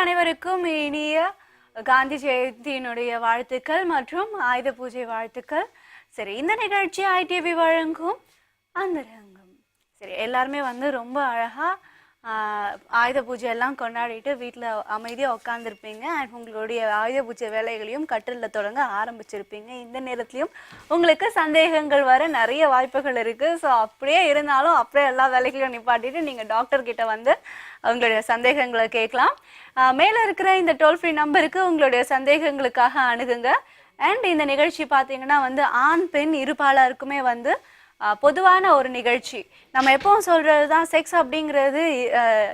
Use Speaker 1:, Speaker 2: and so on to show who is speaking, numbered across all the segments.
Speaker 1: அனைவருக்கும் இனிய காந்தி ஜெயந்தியினுடைய வாழ்த்துக்கள் மற்றும் ஆயுத பூஜை வாழ்த்துக்கள். சரி, இந்த நிகழ்ச்சி ஐடிவி வழங்கும் அந்தரங்கம். சரி, எல்லாருமே ரொம்ப அழகா ஆயுத பூஜை எல்லாம் கொண்டாடிட்டு வீட்டில் அமைதியாக உட்காந்துருப்பீங்க. அண்ட் உங்களுடைய ஆயுத பூஜை வேலைகளையும் கட்டிலில் தொடங்க ஆரம்பிச்சிருப்பீங்க. இந்த நேரத்துலையும் உங்களுக்கு சந்தேகங்கள் வர நிறைய வாய்ப்புகள் இருக்குது. ஸோ அப்படியே இருந்தாலும் அப்படியே எல்லா வேலைகளையும் நிப்பாட்டிட்டு நீங்கள் டாக்டர்கிட்ட வந்து உங்களுடைய சந்தேகங்களை கேட்கலாம். மேலே இருக்கிற இந்த டோல் ஃப்ரீ நம்பருக்கு உங்களுடைய சந்தேகங்களுக்காக அணுகுங்க. அண்ட் இந்த நிகழ்ச்சி பார்த்தீங்கன்னா ஆண் பெண் இருபாலருக்குமே பொதுவான ஒரு நிகழ்ச்சி. நம்ம எப்பவும் சொல்கிறது தான், செக்ஸ் அப்படிங்கிறது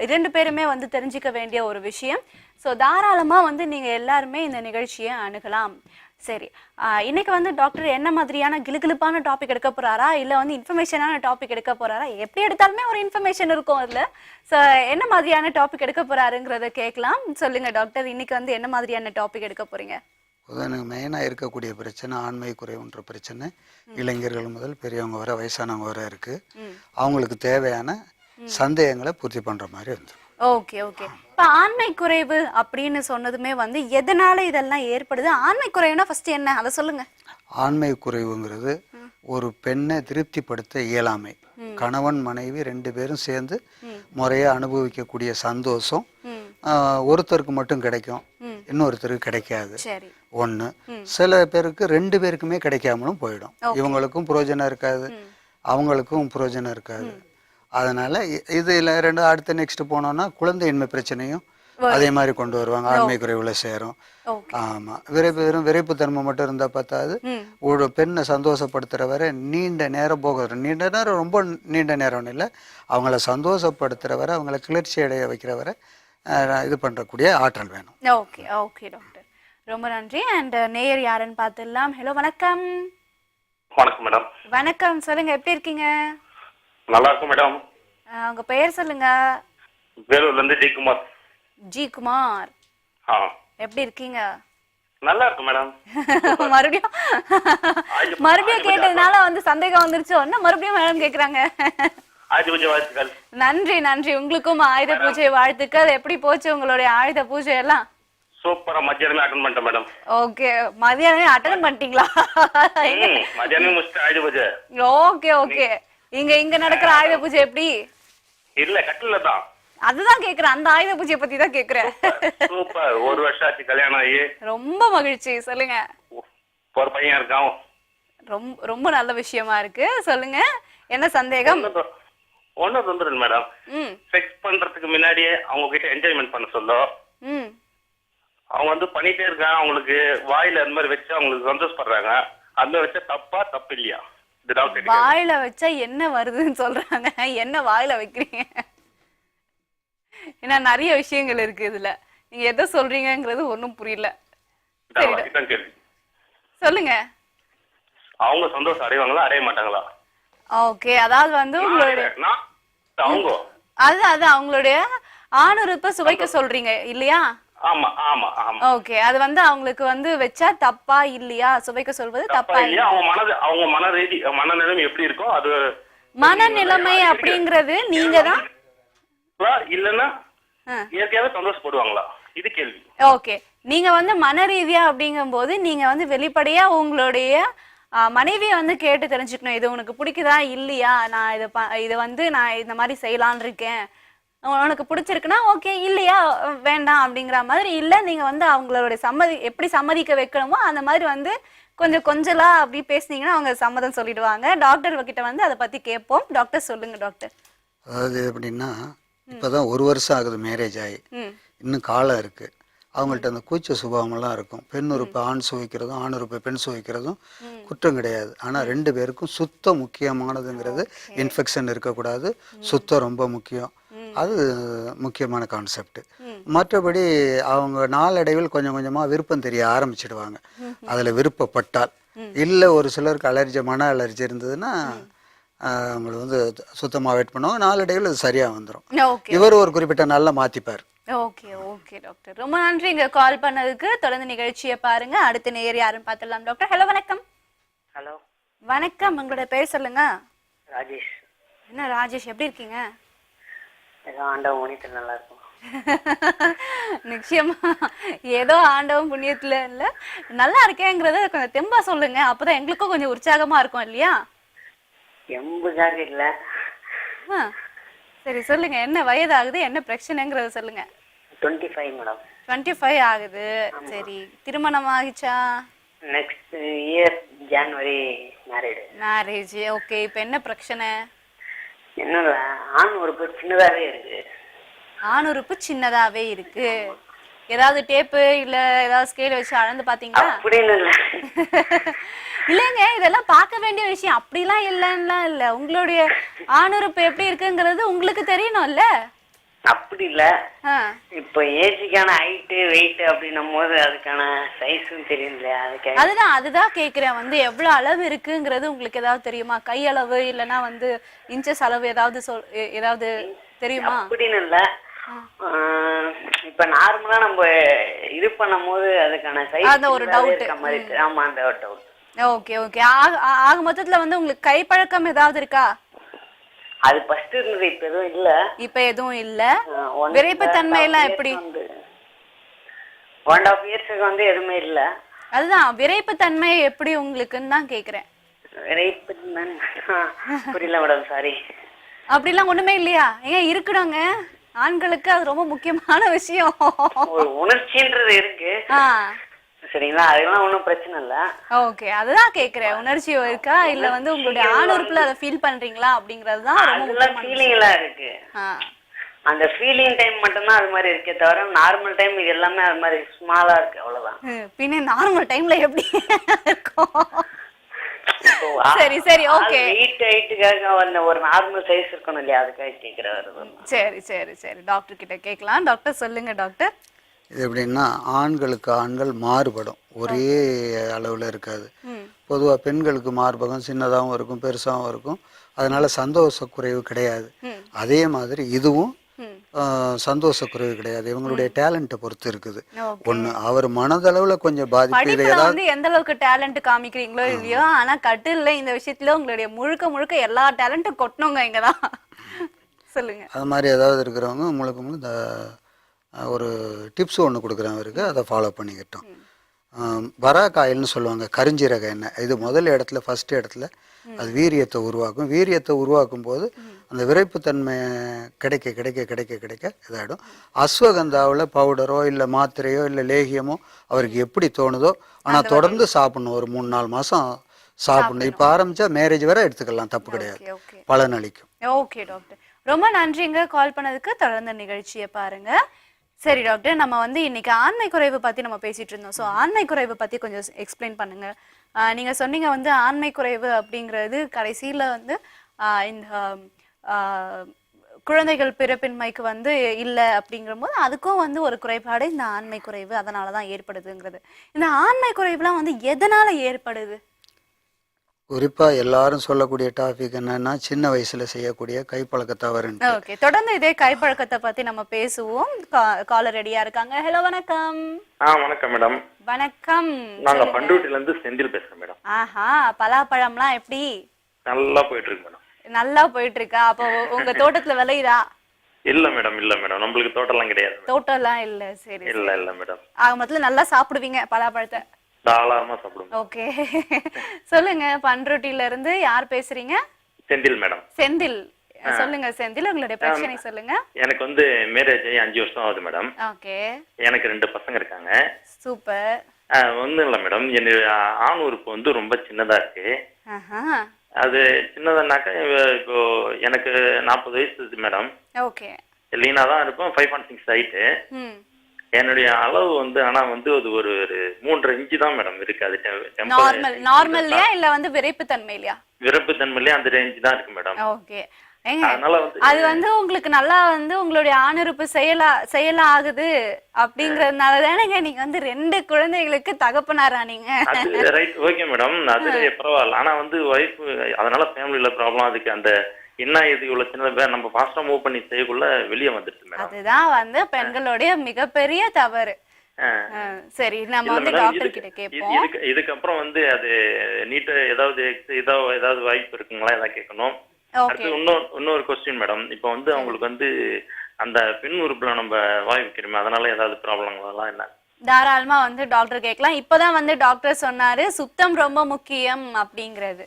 Speaker 1: இரண்டு பேருமே தெரிஞ்சிக்க வேண்டிய ஒரு விஷயம். ஸோ தாராளமாக நீங்கள் எல்லாருமே இந்த நிகழ்ச்சியை அணுகலாம். சரி, இன்னைக்கு டாக்டர் என்ன மாதிரியான கிளுகிளுப்பான டாபிக் எடுக்க போகிறாரா, இல்லை இன்ஃபர்மேஷனான டாபிக் எடுக்க போகிறாரா? எப்படி எடுத்தாலுமே ஒரு இன்ஃபர்மேஷன் இருக்கும் அதில். ஸோ என்ன மாதிரியான டாபிக் எடுக்க போகிறாருங்கிறத கேட்கலாம். சொல்லுங்கள் டாக்டர், இன்னைக்கு என்ன மாதிரியான டாபிக் எடுக்க போகிறீங்க?
Speaker 2: எனக்கு மெயினாக இருக்கக்கூடிய பிரச்சனை ஆண்மை குறைவுன்ற பிரச்சனை. இளைஞர்கள் முதல் பெரியவங்க வர, வயசானவங்க வர இருக்குது. அவங்களுக்கு தேவையான சந்தேகங்களை பூர்த்தி பண்ணுற மாதிரி வந்துடும்.
Speaker 1: Okay okay. இப்போ ஆண்மை குறைவு அப்படின்னு சொன்னதுமே எதனால இதெல்லாம் ஏற்படுது? ஆண்மை குறைவுனா ஃபர்ஸ்ட் என்ன, அதை சொல்லுங்க.
Speaker 2: ஆண்மை குறைவுங்கிறது ஒரு பெண்ணை திருப்திப்படுத்த இயலாமை. கணவன் மனைவி ரெண்டு பேரும் சேர்ந்து முறையாக அனுபவிக்கக்கூடிய சந்தோஷம் ஒருத்தருக்கு மட்டும் கிடைக்கும், இன்னொருத்தருக்கு கிடைக்காது. ஒன்று, சில பேருக்கு ரெண்டு பேருக்குமே கிடைக்காமலும் போயிடும். இவங்களுக்கும் புரோஜனம் இருக்காது, அவங்களுக்கும் புரோஜனம் இருக்காது. அதனால இதுல ரெண்டு அடுத்த நெக்ஸ்ட் போனோம்னா குழந்தையின்மை பிரச்சனையும் அதே மாதிரி கொண்டு வருவாங்க. ஆண்மை குறைவுல சேரும். ஆமா, விரைப்பு தன்மை மட்டும் இருந்தா பார்த்தாது. ஒரு பெண்ணை சந்தோஷப்படுத்துற வரை நீண்ட நேரம் போகிற, நீண்ட நேரம் ரொம்ப நீண்ட நேரம் இல்லை, அவங்கள சந்தோஷப்படுத்துற வரை, அவங்கள கிளர்ச்சி அடைய வைக்கிற வரை இது பண்றக்கூடிய ஆற்றல் வேணும்.
Speaker 1: ஓகே ஓகே டாக்டர், ரொம்ப நன்றி. அண்ட் நேயர் யாருன்னு பார்த்துடலாம். ஹலோ, வணக்கம்.
Speaker 3: வணக்கம் மேடம்.
Speaker 1: வணக்கம், சொல்லுங்க, எப்படி இருக்கீங்க?
Speaker 3: நல்லா இருக்கும் மேடம்.
Speaker 1: உங்க பெயர் சொல்லுங்க.
Speaker 3: வேலூர்ல இருந்து ஜெயக்குமார்.
Speaker 1: ஜி குமார், எப்படி இருக்கீங்க?
Speaker 3: நல்லா இருக்கு மேடம்.
Speaker 1: மறுபடியும் கேட்டதுனால சந்தேகம் வந்துருச்சு. மறுபடியும் மேடம் கேக்குறாங்க.
Speaker 3: ஆயுத பூஜை வாழ்த்துக்கள்.
Speaker 1: நன்றி நன்றி, உங்களுக்கும் ஆயுத பூஜை வாழ்த்துக்கள். எப்படி போச்சு உங்களுடைய ஆயுத பூஜை எல்லாம்?
Speaker 3: சூப்பரா மத்தியானமே அட்டெண்ட் பண்ணிட்டேன் மேடம்.
Speaker 1: ஓகே, மதியானமே அட்டெண்ட் பண்ணிட்டீங்களா?
Speaker 3: மத்தியானமே முடிச்சிட்டு ஆயுத பூஜை.
Speaker 1: Okay okay. இங்க நடக்கிற ஆயுத பூஜை எப்படி?
Speaker 3: இல்ல, கட்டில தான்.
Speaker 1: அதுதான் கேக்குறேன், அந்த ஆயுத பூஜையை பத்தி தான் கேக்குறேன்.
Speaker 3: சூப்பர், ஒரு வருஷம் ஆச்சு கல்யாணம் ஆகி.
Speaker 1: ரொம்ப மகிழ்ச்சி, சொல்லுங்க.
Speaker 3: ஒரு பையன் இருக்கான்.
Speaker 1: ரொம்ப நல்ல விஷயமா இருக்கு, சொல்லுங்க. என்ன சந்தேகம்?
Speaker 3: ஒன்னும் தொந்தரவு மேடம். செக்ஸ் பண்றதுக்கு முன்னாடியே அவங்க கிட்ட என்ஜாய்மெண்ட் பண்ண சொல்லும். அவங்க பண்ணிட்டே இருக்காங்க, அவங்களுக்கு வாயில அந்த மாதிரி வச்சு அவங்களுக்கு சந்தோஷப்படுறாங்க. அந்த மாதிரி வச்சா தப்பா, தப்பு இல்லையா?
Speaker 1: வாயில வச்சா என்ன வருதுன்னு சொல்றாங்க, என்ன வாயில வைக்கிறீங்க? ஏன்னா நிறைய விஷயங்கள் இருக்கு இதுல, நீங்க எதை சொல்றீங்கிறது ஒன்னும் புரியல. சொல்லுங்க.
Speaker 3: அவங்க சந்தோஷம் அடைவாங்களா, அடைய மாட்டாங்களா?
Speaker 1: ஓகே, அதாவது உங்களுடைய அது அவங்களுடைய ஆணுறுப்ப சுவைக்க சொல்றீங்க இல்லையா?
Speaker 3: ஆமா ஆமா ஆமா.
Speaker 1: ஓகே, அது அவங்களுக்கு வச்சா தப்பா இல்லையா? சுவைக்க சொல்வது தப்பா இல்லையா?
Speaker 3: அவங்க மனநிலைமை எப்படி இருக்கோ அது.
Speaker 1: மனநிலைமை அப்படிங்கறது நீங்க தான்
Speaker 3: இல்லன்னா இயற்கையாவே சந்தோஷப்படுவாங்களா, இது கேள்வி.
Speaker 1: ஓகே, நீங்க மன ரீதியா அப்படிங்கும் போது நீங்க வெளிப்படையா உங்களுடைய மனைவியை கேட்டு தெரிஞ்சுக்கணும். இது உனக்கு பிடிக்குதா இல்லையா, நான் இதை நான் இந்த மாதிரி செய்யலான் இருக்கேன், உனக்கு பிடிச்சிருக்குன்னா ஓகே, இல்லையா வேண்டாம் அப்படிங்கிற மாதிரி. இல்லை, நீங்க அவங்களுடைய எப்படி சம்மதிக்க வைக்கணுமோ அந்த மாதிரி கொஞ்சலா அப்படி பேசுனீங்கன்னா அவங்க சம்மதம் சொல்லிடுவாங்க. டாக்டர் கிட்ட அதை பத்தி கேட்போம். டாக்டர் சொல்லுங்க டாக்டர்.
Speaker 2: அதாவது எப்படின்னா, இப்போதான் ஒரு வருஷம் ஆகுது மேரேஜ் ஆகி, இன்னும் காலம் இருக்கு. அவங்கள்ட்ட அந்த கூச்ச சுபாவமெல்லாம் இருக்கும். பெண் உறுப்பை ஆண் சுவைக்கிறதும் ஆண் உறுப்பை பெண் சுவைக்கிறதும் குற்றம் கிடையாது. ஆனால் ரெண்டு பேருக்கும் சுத்தம் முக்கியமானதுங்கிறது. இன்ஃபெக்ஷன் இருக்கக்கூடாது, சுத்தம் ரொம்ப முக்கியம். அது முக்கியமான கான்செப்ட். மற்றபடி அவங்க நாளடைவில் கொஞ்சம் கொஞ்சமாக விருப்பம் தெரிய ஆரம்பிச்சிடுவாங்க, அதில் விருப்பப்பட்டால். இல்லை, ஒரு சிலருக்கு அலர்ஜி, மன அலர்ஜி இருந்ததுன்னா அவங்களை சுத்தமாக வெயிட் பண்ணுவாங்க. நாளடைவில் அது சரியாக வந்துடும். இவர் ஒரு குறிப்பிட்ட நாளில் மாற்றிப்பார்.
Speaker 1: ஓகே ஓகே டாக்டர், ரொம்ப நன்றி இங்க கால் பண்ணதுக்கு. தொடர்ந்து நிகழ்ச்சியை பாருங்க. அடுத்த நேயர் யாருன்னு பார்த்துடலாம் டாக்டர். ஹலோ, வணக்கம்.
Speaker 4: ஹலோ,
Speaker 1: வணக்கம். உங்களோட பேர் சொல்லுங்க.
Speaker 4: ராஜேஷ்.
Speaker 1: என்ன ராஜேஷ், எப்படி இருக்கீங்க?
Speaker 4: ஆண்டவன் நல்லா இருக்கும்.
Speaker 1: நிச்சயமா ஏதோ ஆண்டவன் புண்ணியத்துல இல்ல நல்லா இருக்கேங்கிறத கொஞ்சம் தெம்பா சொல்லுங்க, அப்பதான் எங்களுக்கும் கொஞ்சம் உற்சாகமா இருக்கும் இல்லையா?
Speaker 4: எம்புதாக இல்ல.
Speaker 1: ஆ, சரி சொல்லுங்க, என்ன வயதாகுது, என்ன பிரச்சனைங்கிறத சொல்லுங்க.
Speaker 4: 25 மேடம்.
Speaker 1: 25 ஆகுது. சரி, திருமணம் ஆகிச்சா?
Speaker 4: நெக்ஸ்ட் இயர் ஜனவரி மேரிடு.
Speaker 1: மேரேஜ். ஓகே, இப்போ என்ன பிரச்சனை?
Speaker 4: என்னோட ஆண் உறுப்பு சின்னதாவே இருக்கு.
Speaker 1: ஆண் உறுப்பு சின்னதாவே இருக்கு. ஏதாவது டேப்பு இல்ல ஏதாவது ஸ்கேல் வச்சு அளந்து பாத்தீங்களா?
Speaker 4: அப்படின்னு இல்ல.
Speaker 1: இல்லைங்க, இதெல்லாம் பார்க்க வேண்டிய விஷயம். அப்படிலாம் இல்லைன்னா இல்ல, உங்களுடைய ஆணுறுப்பு எப்படி இருக்குங்கிறது உங்களுக்கு தெரியணும்ல.
Speaker 4: அப்படி இல்ல. இப்போ ஏசிக்கான ஹைட் வெயிட் அப்படின்னும் போது அதுக்கான சைஸும் தெரியும் இல்லையா?
Speaker 1: அதுதான் கேக்குறேன். வந்து எவ்வளவு அளவு இருக்குங்கிறது உங்களுக்கு ஏதாவது தெரியுமா? கை அளவு இல்லைன்னா வந்து இன்ச்சஸ் அளவு ஏதாவது ஏதாவது தெரியுமா?
Speaker 4: அப்படின்னு இல்ல. இப்ப நார்மலா நம்ம இது பண்ணும் போது அதுக்கான சைஸ்
Speaker 1: அந்த ஒரு டவுட்.
Speaker 4: ஆமா, அந்த ஒரு டவுட்.
Speaker 1: Okay okay. ஆக மொத்தத்துல வந்து உங்களுக்கு கை பழக்கம் ஏதாவது இருக்கா?
Speaker 4: அது ஃபர்ஸ்ட் இருந்தது, இப்ப எதுவும் இல்ல.
Speaker 1: இப்ப எதுவும் இல்ல. விரைப்பு தன்மை எல்லாம் எப்படி?
Speaker 4: 1.5 இயர்ஸ்க்கு வந்து எதுவுமே இல்ல.
Speaker 1: அதுதான் விரைப்பு தன்மை எப்படி உங்களுக்குன்னு தான் கேக்குறேன்.
Speaker 4: விரைப்பு புரியல மேடம், சாரி.
Speaker 1: அப்படிலாம் ஒண்ணுமே இல்லையா? ஏன் இருக்கணுங்க, ஆண்களுக்கு அது ரொம்ப முக்கியமான விஷயம்.
Speaker 4: ஒரு உணர்ச்சின்றது இருக்கு. சரிங்களா, அதெல்லாம் ஒன்றும் பிரச்சனை இல்ல.
Speaker 1: ஓகே, அதுதான் கேக்குறேன். உணர்ச்சி இருக்கா இல்ல வந்து உங்களுடைய ஆணுறுப்புல அதை ஃபீல் பண்றீங்களா அப்படிங்கிறது தான் ரொம்ப முக்கியமான
Speaker 4: ஃபீலிங் எல்லாம் இருக்கு. அந்த ஃபீலிங் டைம் மட்டும் தான் அது மாதிரி இருக்கே தவிர நார்மல் டைம் இது எல்லாமே அது மாதிரி ஸ்மாலா இருக்கு, அவ்வளவுதான்.
Speaker 1: பின்ன நார்மல் டைம்ல எப்படி இருக்கும்? சரி சரி, ஓகே.
Speaker 4: ஹைட்டுக்காக வந்து ஒரு நார்மல் சைஸ் இருக்கணும் இல்லையா, அதுக்காக கேக்குறாரு.
Speaker 1: சரி சரி சரி, டாக்டர் கிட்ட கேட்கலாம். டாக்டர் சொல்லுங்க டாக்டர்.
Speaker 2: இது எப்படின்னா, ஆண்களுக்கு ஆண்கள் மாறுபடும், ஒரே அளவில் இருக்காது. பொதுவாக பெண்களுக்கு மார்பகம் சின்னதாகவும் இருக்கும், பெருசாகவும் இருக்கும். அதனால சந்தோஷ குறைவு கிடையாது. அதே மாதிரி இதுவும் சந்தோஷ குறைவு கிடையாது. இவங்களுடைய டேலண்ட்டை பொறுத்து இருக்குது. ஒன்று, அவர் மனதளவில் கொஞ்சம் பாதிப்பு. இதை
Speaker 1: வந்து எந்த அளவுக்கு டேலண்ட் காமிக்கிறீங்களோ இல்லையோ, ஆனா கட்டில்ல இந்த விஷயத்துல உங்களுடைய முழுக்க எல்லா டேலண்ட்டும் கொட்டணுங்க இங்கதான். சொல்லுங்க.
Speaker 2: அது மாதிரி ஏதாவது இருக்கிறவங்க முழுக்க ஒரு டிப்ஸ் ஒன்று கொடுக்குறேன் அவருக்கு, அதை ஃபாலோ பண்ணிக்கிட்டோம். வராக் ஆயில்னு சொல்லுவாங்க, கரிஞ்சீரக எண்ணெய். இது முதல் இடத்துல, ஃபர்ஸ்ட் இடத்துல அது வீரியத்தை உருவாக்கும். வீரியத்தை உருவாக்கும் போது அந்த விரைப்புத்தன்மை கிடைக்க கிடைக்க கிடைக்க கிடைக்க இதாகிடும். அஸ்வகந்தாவில் பவுடரோ இல்லை மாத்திரையோ இல்லை லேகியமோ அவருக்கு எப்படி தோணுதோ, ஆனால் தொடர்ந்து சாப்பிடணும். ஒரு 3-4 மாதம் சாப்பிடணும். இப்போ ஆரம்பித்தா மேரேஜ் வரை எடுத்துக்கலாம், தப்பு கிடையாது, பலன் அளிக்கும்.
Speaker 1: ஓகே டாக்டர், ரொம்ப நன்றிங்க கால் பண்ணதுக்கு. தொடர்ந்து நிகழ்ச்சியை பாருங்க. சரி டாக்டர், நம்ம வந்து இன்னைக்கு ஆண்மை குறைவு பத்தி நம்ம பேசிட்டு இருந்தோம். ஸோ ஆண்மை குறைவு பத்தி கொஞ்சம் எக்ஸ்பிளைன் பண்ணுங்க. நீங்க சொன்னீங்க வந்து ஆண்மை குறைவு அப்படிங்கிறது கடைசியில வந்து இந்த குழந்தைகள் பிறப்பின்மைக்கு வந்து இல்லை அப்படிங்கிற போது அதுக்கும் வந்து ஒரு குறைபாடு இந்த ஆண்மை குறைவு அதனாலதான் ஏற்படுதுங்கிறது. இந்த ஆண்மை குறைவுலாம் வந்து எதனால ஏற்படுது?
Speaker 2: குறிப்பாக எல்லாரும் சொல்லக்கூடிய டாபிக் என்னன்னா, சின்ன வயசுல செய்யக்கூடிய கைப்பழக்க தவறு.
Speaker 1: ஓகே, தொடர்ந்து இதே கைப்பழக்கத்தை பத்தி நம்ம பேசுவோம். காலர் ரெடியா இருக்காங்க. ஹலோ, வணக்கம்.
Speaker 3: வணக்கம் மேடம்.
Speaker 1: வணக்கம்.
Speaker 3: நாங்க பண்டூட்டில இருந்து செந்தில் பேசுறோம் மேடம்.
Speaker 1: ஆஹா, பலாப்பழம்லாம் எப்படி?
Speaker 3: நல்லா போயிட்டு இருக்கு மேடம்.
Speaker 1: நல்லா போயிட்டு இருக்கா? அப்போ உங்க தோட்டத்துல விளையுதா?
Speaker 3: இல்ல மேடம், இல்ல மேடம், நம்மளுக்கு தோட்டம்லாம் கிடையாது.
Speaker 1: தோட்டம்லாம் இல்ல. சரி,
Speaker 3: இல்ல மேடம்.
Speaker 1: ஆக மொத்தத்துல நல்லா சாப்பிடுவீங்க பலாப்பழத்தை?
Speaker 3: தாராளமா சாப்பிடுங்க.
Speaker 1: ஓகே, சொல்லுங்க. பண்ருட்டில இருந்து யார் பேசுறீங்க?
Speaker 3: செந்தில் மேடம்.
Speaker 1: செந்தில், சொல்லுங்க செந்தில், உங்களுடைய பிரச்சனை சொல்லுங்க.
Speaker 3: எனக்கு வந்து மேரேஜ் ஆகி 5 வருஷம் ஆகுது மேடம்.
Speaker 1: ஓகே.
Speaker 3: எனக்கு 2 பசங்க இருக்காங்க.
Speaker 1: சூப்பர்.
Speaker 3: ஒன்றும் இல்லை மேடம், என்னுடைய ஆண் உறுப்பு வந்து ரொம்ப சின்னதா இருக்கு. அது சின்னதானாக்கா இப்போ எனக்கு 40 வயசு மேடம்.
Speaker 1: ஓகே.
Speaker 3: லீனா தான் இருக்கும், 5.6 ஹைட்டு. என்னுடைய அளவு வந்து ஆனா வந்து அது ஒரு 3.5 இன்ச்சு தான் மேடம் இருக்கு. அது
Speaker 1: நார்மல்லையா இல்ல வந்து விரைப்பு தன்மையிலையா?
Speaker 3: விரைப்பு தன்மையிலே அந்த ரேஞ்ச் தான் இருக்கு மேடம்.
Speaker 1: ஓகே. அது வந்து உங்களுக்கு நல்லா வந்து உங்களுடைய ஆணுறுப்பு செயலா ஆகுது அப்படிங்கறதுனால தானேங்க நீங்க வந்து 2 குழந்தைகளுக்கு தகப்பனாரா நீங்க?
Speaker 3: ரைட், ஓகே மேடம், அது பரவாயில்ல. ஆனா வந்து ஒய்ஃப் அதனால ஃபேமிலில ப்ராப்ளம். அதுக்கு அந்த என்ன இது இவ்வளவு சின்ன நம்ம ஃபாஸ்டா மூவ் பண்ணி செய்யக்குள்ள வெளியே வந்துருச்சு மேடம்.
Speaker 1: அதுதான் வந்து பெண்களுடைய மிகப்பெரிய தவறு. சரி, நம்ம வந்து டாக்டர் கிட்ட கேட்போம்.
Speaker 3: இதுக்கப்புறம் வந்து அது நீட் ஏதாவது வாய்ப்பு இருக்குங்களா, எல்லாம் கேட்கணும். அடுத்து இன்னொரு கொஸ்டின் மேடம். இப்போ வந்து அவங்களுக்கு வந்து
Speaker 5: அந்த பெண் உறுப்புல நம்ம வாய் வைக்கிறோமே அதனால ஏதாவது ப்ராப்ளங்களெல்லாம் என்ன?
Speaker 1: தாராளமா வந்து டாக்டர் கேட்கலாம். இப்பதான் வந்து டாக்டர் சொன்னாரு சுத்தம் ரொம்ப முக்கியம் அப்படிங்கிறது.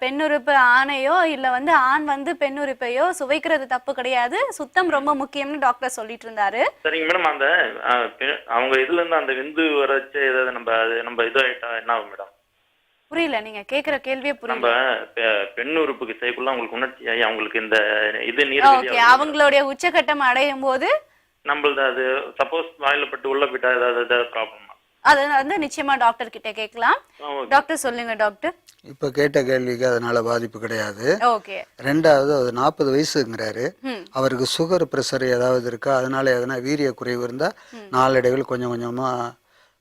Speaker 1: பெண்ணுறுப்பு ஆணையோ இல்ல வந்து ஆண் வந்து பெண்ணுறுப்பையோ சுவைக்கிறது தப்பு கிடையாது, சுத்தம் ரொம்ப முக்கியம்னு டாக்டர் சொல்லிட்டு இருந்தாரு.
Speaker 5: சரிங்க மேடம். அந்த அவங்க இதுல இருந்து அந்த விந்து வரச்சு ஏதாவது நம்ம இது ஆயிட்டா என்ன ஆகும் மேடம்?
Speaker 1: புரியல, நீங்க கேக்குற கேள்வியே புரியல.
Speaker 5: நம்ம பெண் உறுப்புக்கு செய்யக்குள்ள அவங்களுக்கு உணர்ச்சி ஆகி அவங்களுக்கு இந்த இது நீர்
Speaker 1: அவங்களுடைய உச்சகட்டம் அடையும் போது
Speaker 5: நம்மளது அது சப்போஸ் வாயில பட்டு உள்ள போயிட்டா ஏதாவது ப்ராப்ளம்?
Speaker 1: அது வந்து நிச்சயமா டாக்டர் கிட்ட கேட்கலாம். டாக்டர் சொல்லுங்க டாக்டர்.
Speaker 2: இப்ப கேட்ட கேள்விக்கு அதனால பாதிப்பு கிடையாது.
Speaker 1: ஓகே.
Speaker 2: ரெண்டாவது அது 40 வயசுங்கிறாரு, அவருக்கு சுகர் பிரஷர் ஏதாவது இருக்கா, அதனால எதனா வீரிய குறைவு இருந்தா நாளடைவில் கொஞ்சம் கொஞ்சமா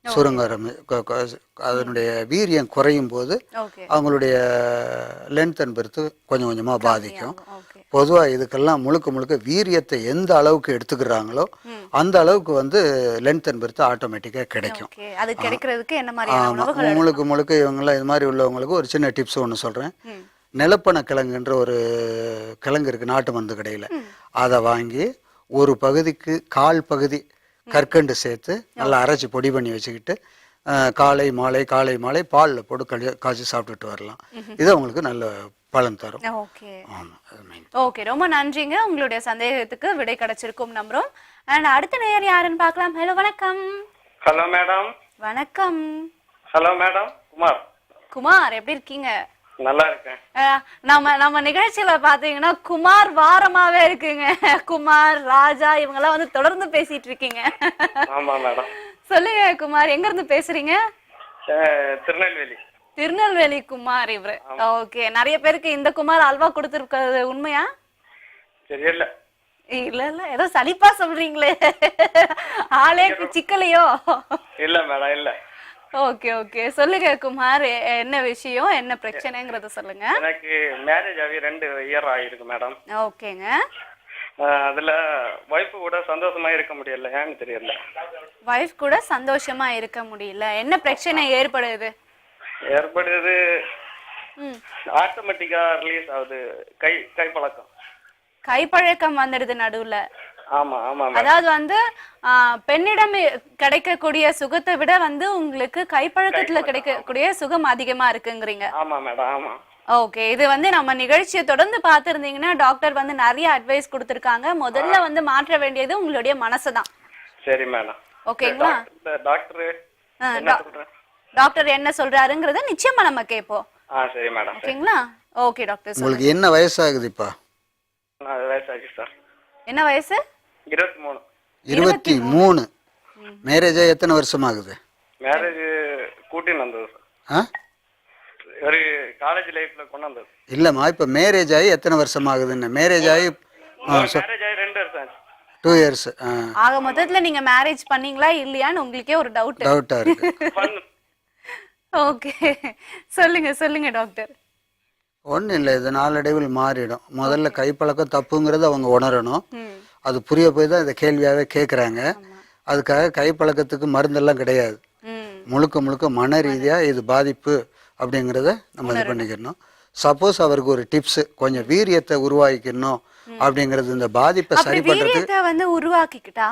Speaker 2: சுருங்க அதனுடைய வீரியம் குறையும் போது அவங்களுடைய லென்த் அண்ட் பெர்த் கொஞ்சம் கொஞ்சமா பாதிக்கும். பொதுவா இதுக்கெல்லாம் முழுக்க முழுக்க வீரியத்தை எந்த அளவுக்கு எடுத்துக்கிறாங்களோ அந்த அளவுக்கு வந்து லென்த் அண்ட் பெர்த் ஆட்டோமேட்டிக்கா கிடைக்கும். முழுக்க முழுக்க இவங்கெல்லாம் இது மாதிரி உள்ளவங்களுக்கு ஒரு சின்ன டிப்ஸ் ஒன்று சொல்றேன். நிலப்பன கிழங்குன்ற ஒரு கிழங்கு இருக்கு நாட்டு மருந்து கடையில, அதை வாங்கி ஒரு பகுதிக்கு 1/4 பகுதி கற்கண்டு சேர்த்து நல்லா அரைச்சி பொடி பண்ணி வச்சுக்கிட்டு காலை மாலை பாலில் போட்டு காய்ச்சி சாப்பிட்டுட்டு வரலாம். இது அவங்களுக்கு நல்ல பலன் தரும்.
Speaker 1: ஓகே, ரொம்ப நன்றிங்க. உங்களுடைய சந்தேகத்துக்கு விடை கிடைச்சிருக்கும் நம்புறோம். அண்ட் அடுத்த நேயர் யாருன்னு பார்க்கலாம். ஹலோ, வணக்கம்.
Speaker 6: Hello madam.
Speaker 1: வணக்கம்.
Speaker 6: Hello madam.
Speaker 1: குமார் எப்படி இருக்கீங்க?
Speaker 6: நல்லா இருக்கேன்.
Speaker 1: நம்ம நிகழ்ச்சியில பாத்தீங்கன்னா குமார் வாரமாவே இருக்குங்க. குமார், ராஜா இவங்க எல்லாம் வந்து தொடர்ந்து பேசிட்டு இருக்கீங்க.
Speaker 6: ஆமா மேடம்.
Speaker 1: சொல்லுங்க குமார், எங்க இருந்து பேசுறீங்க?
Speaker 6: திருநெல்வேலி.
Speaker 1: திருநெல்வேலி குமார் இவரு. ஓகே, நிறைய பேருக்கு இந்த குமார் அல்வா கொடுத்துருக்கிறது உண்மையா?
Speaker 6: தெரியல.
Speaker 1: இல்ல ஏதோ சலிப்பா சொல்றீங்களே, ஆளே சிக்கலையோ?
Speaker 6: இல்ல மேடம், இல்ல.
Speaker 1: ஓகே ஓகே, சொல்லுங்க குமார், என்ன விஷயம், என்ன பிரச்சனைங்கறத சொல்லுங்க.
Speaker 6: எனக்கு மேரேஜ் ஆகி 2 இயர் ஆயிருக்கு மேடம்.
Speaker 1: ஓகேங்க.
Speaker 6: அதுல வைஃப் கூட சந்தோஷமா இருக்க முடியல, ஏன்னு தெரியல.
Speaker 1: வைஃப் கூட சந்தோஷமா இருக்க முடியல, என்ன பிரச்சனை ஏற்படுது?
Speaker 6: ஆட்டோமேட்டிக்கா ரிலீஸ் ஆகுது கைப்பழக்கம்.
Speaker 1: கைப்பழக்கம் வந்துடுது நடுவுல.
Speaker 6: ஆமா ஆமா.
Speaker 1: அதாவது வந்து பெண்ணிடம் கிடைக்கக்கூடிய சுகத்தை விட வந்து உங்களுக்கு கைப்பழக்கத்துல கிடைக்கக்கூடிய சுகம் அதிகமா இருக்குங்கிறீங்க.
Speaker 6: ஆமா மேடம், ஆமா.
Speaker 1: ஓகே, இது வந்து நம்ம நிகழ்ச்சியை தொடர்ந்து பார்த்திருந்தீங்கன்னா டாக்டர் வந்து நிறைய அட்வைஸ் கொடுத்திருக்காங்க. முதல்ல வந்து மாற்ற வேண்டியது உங்களுடைய மனசுதான்.
Speaker 6: சரி மேடம்.
Speaker 1: ஓகேங்களா? டாக்டர் என்ன சொல்றாருங்கறத நிச்சயமா நம்ம கேட்போம்.
Speaker 6: சரி மேடம்.
Speaker 1: ஓகேங்களா? Okay doctor.
Speaker 2: உங்களுக்கு என்ன வயசாகுது இப்ப?
Speaker 6: வயசாகுது சார்.
Speaker 1: என்ன வயசு?
Speaker 6: 23.
Speaker 2: 23. மேரேஜ் எத்தனை வருஷம் ஆகுது?
Speaker 6: மேரேஜ் கூட்டின்னு வந்தது சார். ஒரு காலேஜ் லைஃப்ல கொண்டு வந்தது.
Speaker 2: இல்லம்மா, இப்ப மேரேஜ் ஆகி எத்தனை வருஷம் ஆகுதுன்னு? மேரேஜ் ஆகி
Speaker 6: 2 வருஷம் ஆச்சு.
Speaker 2: 2 இயர்ஸ்.
Speaker 1: ஆக மொத்தத்துல நீங்க மேரேஜ் பண்ணீங்களா இல்லையான்னு உங்களுக்கே ஒரு
Speaker 2: டவுட்டா இருக்கு.
Speaker 1: ஓகே, சொல்லுங்க டாக்டர்.
Speaker 2: ஒன்றும் இல்லை, இது நாளடைவில் மாறிடும். முதல்ல கைப்பழக்கம் தப்புங்கிறது அவங்க உணரணும். அது புரிய போய் தான் இந்த கேள்வியாகவே கேட்குறாங்க. அதுக்காக கைப்பழக்கத்துக்கு மருந்தெல்லாம் கிடையாது. முழுக்க முழுக்க மன ரீதியாக இது பாதிப்பு அப்படிங்கிறத நம்ம இது பண்ணிக்கணும். சப்போஸ் அவருக்கு ஒரு டிப்ஸ், கொஞ்சம் வீரியத்தை உருவாக்கிக்கணும் அப்படிங்கிறது, இந்த பாதிப்பை சரி பண்றதுக்கு
Speaker 1: வந்து உருவாக்கிக்கிட்டா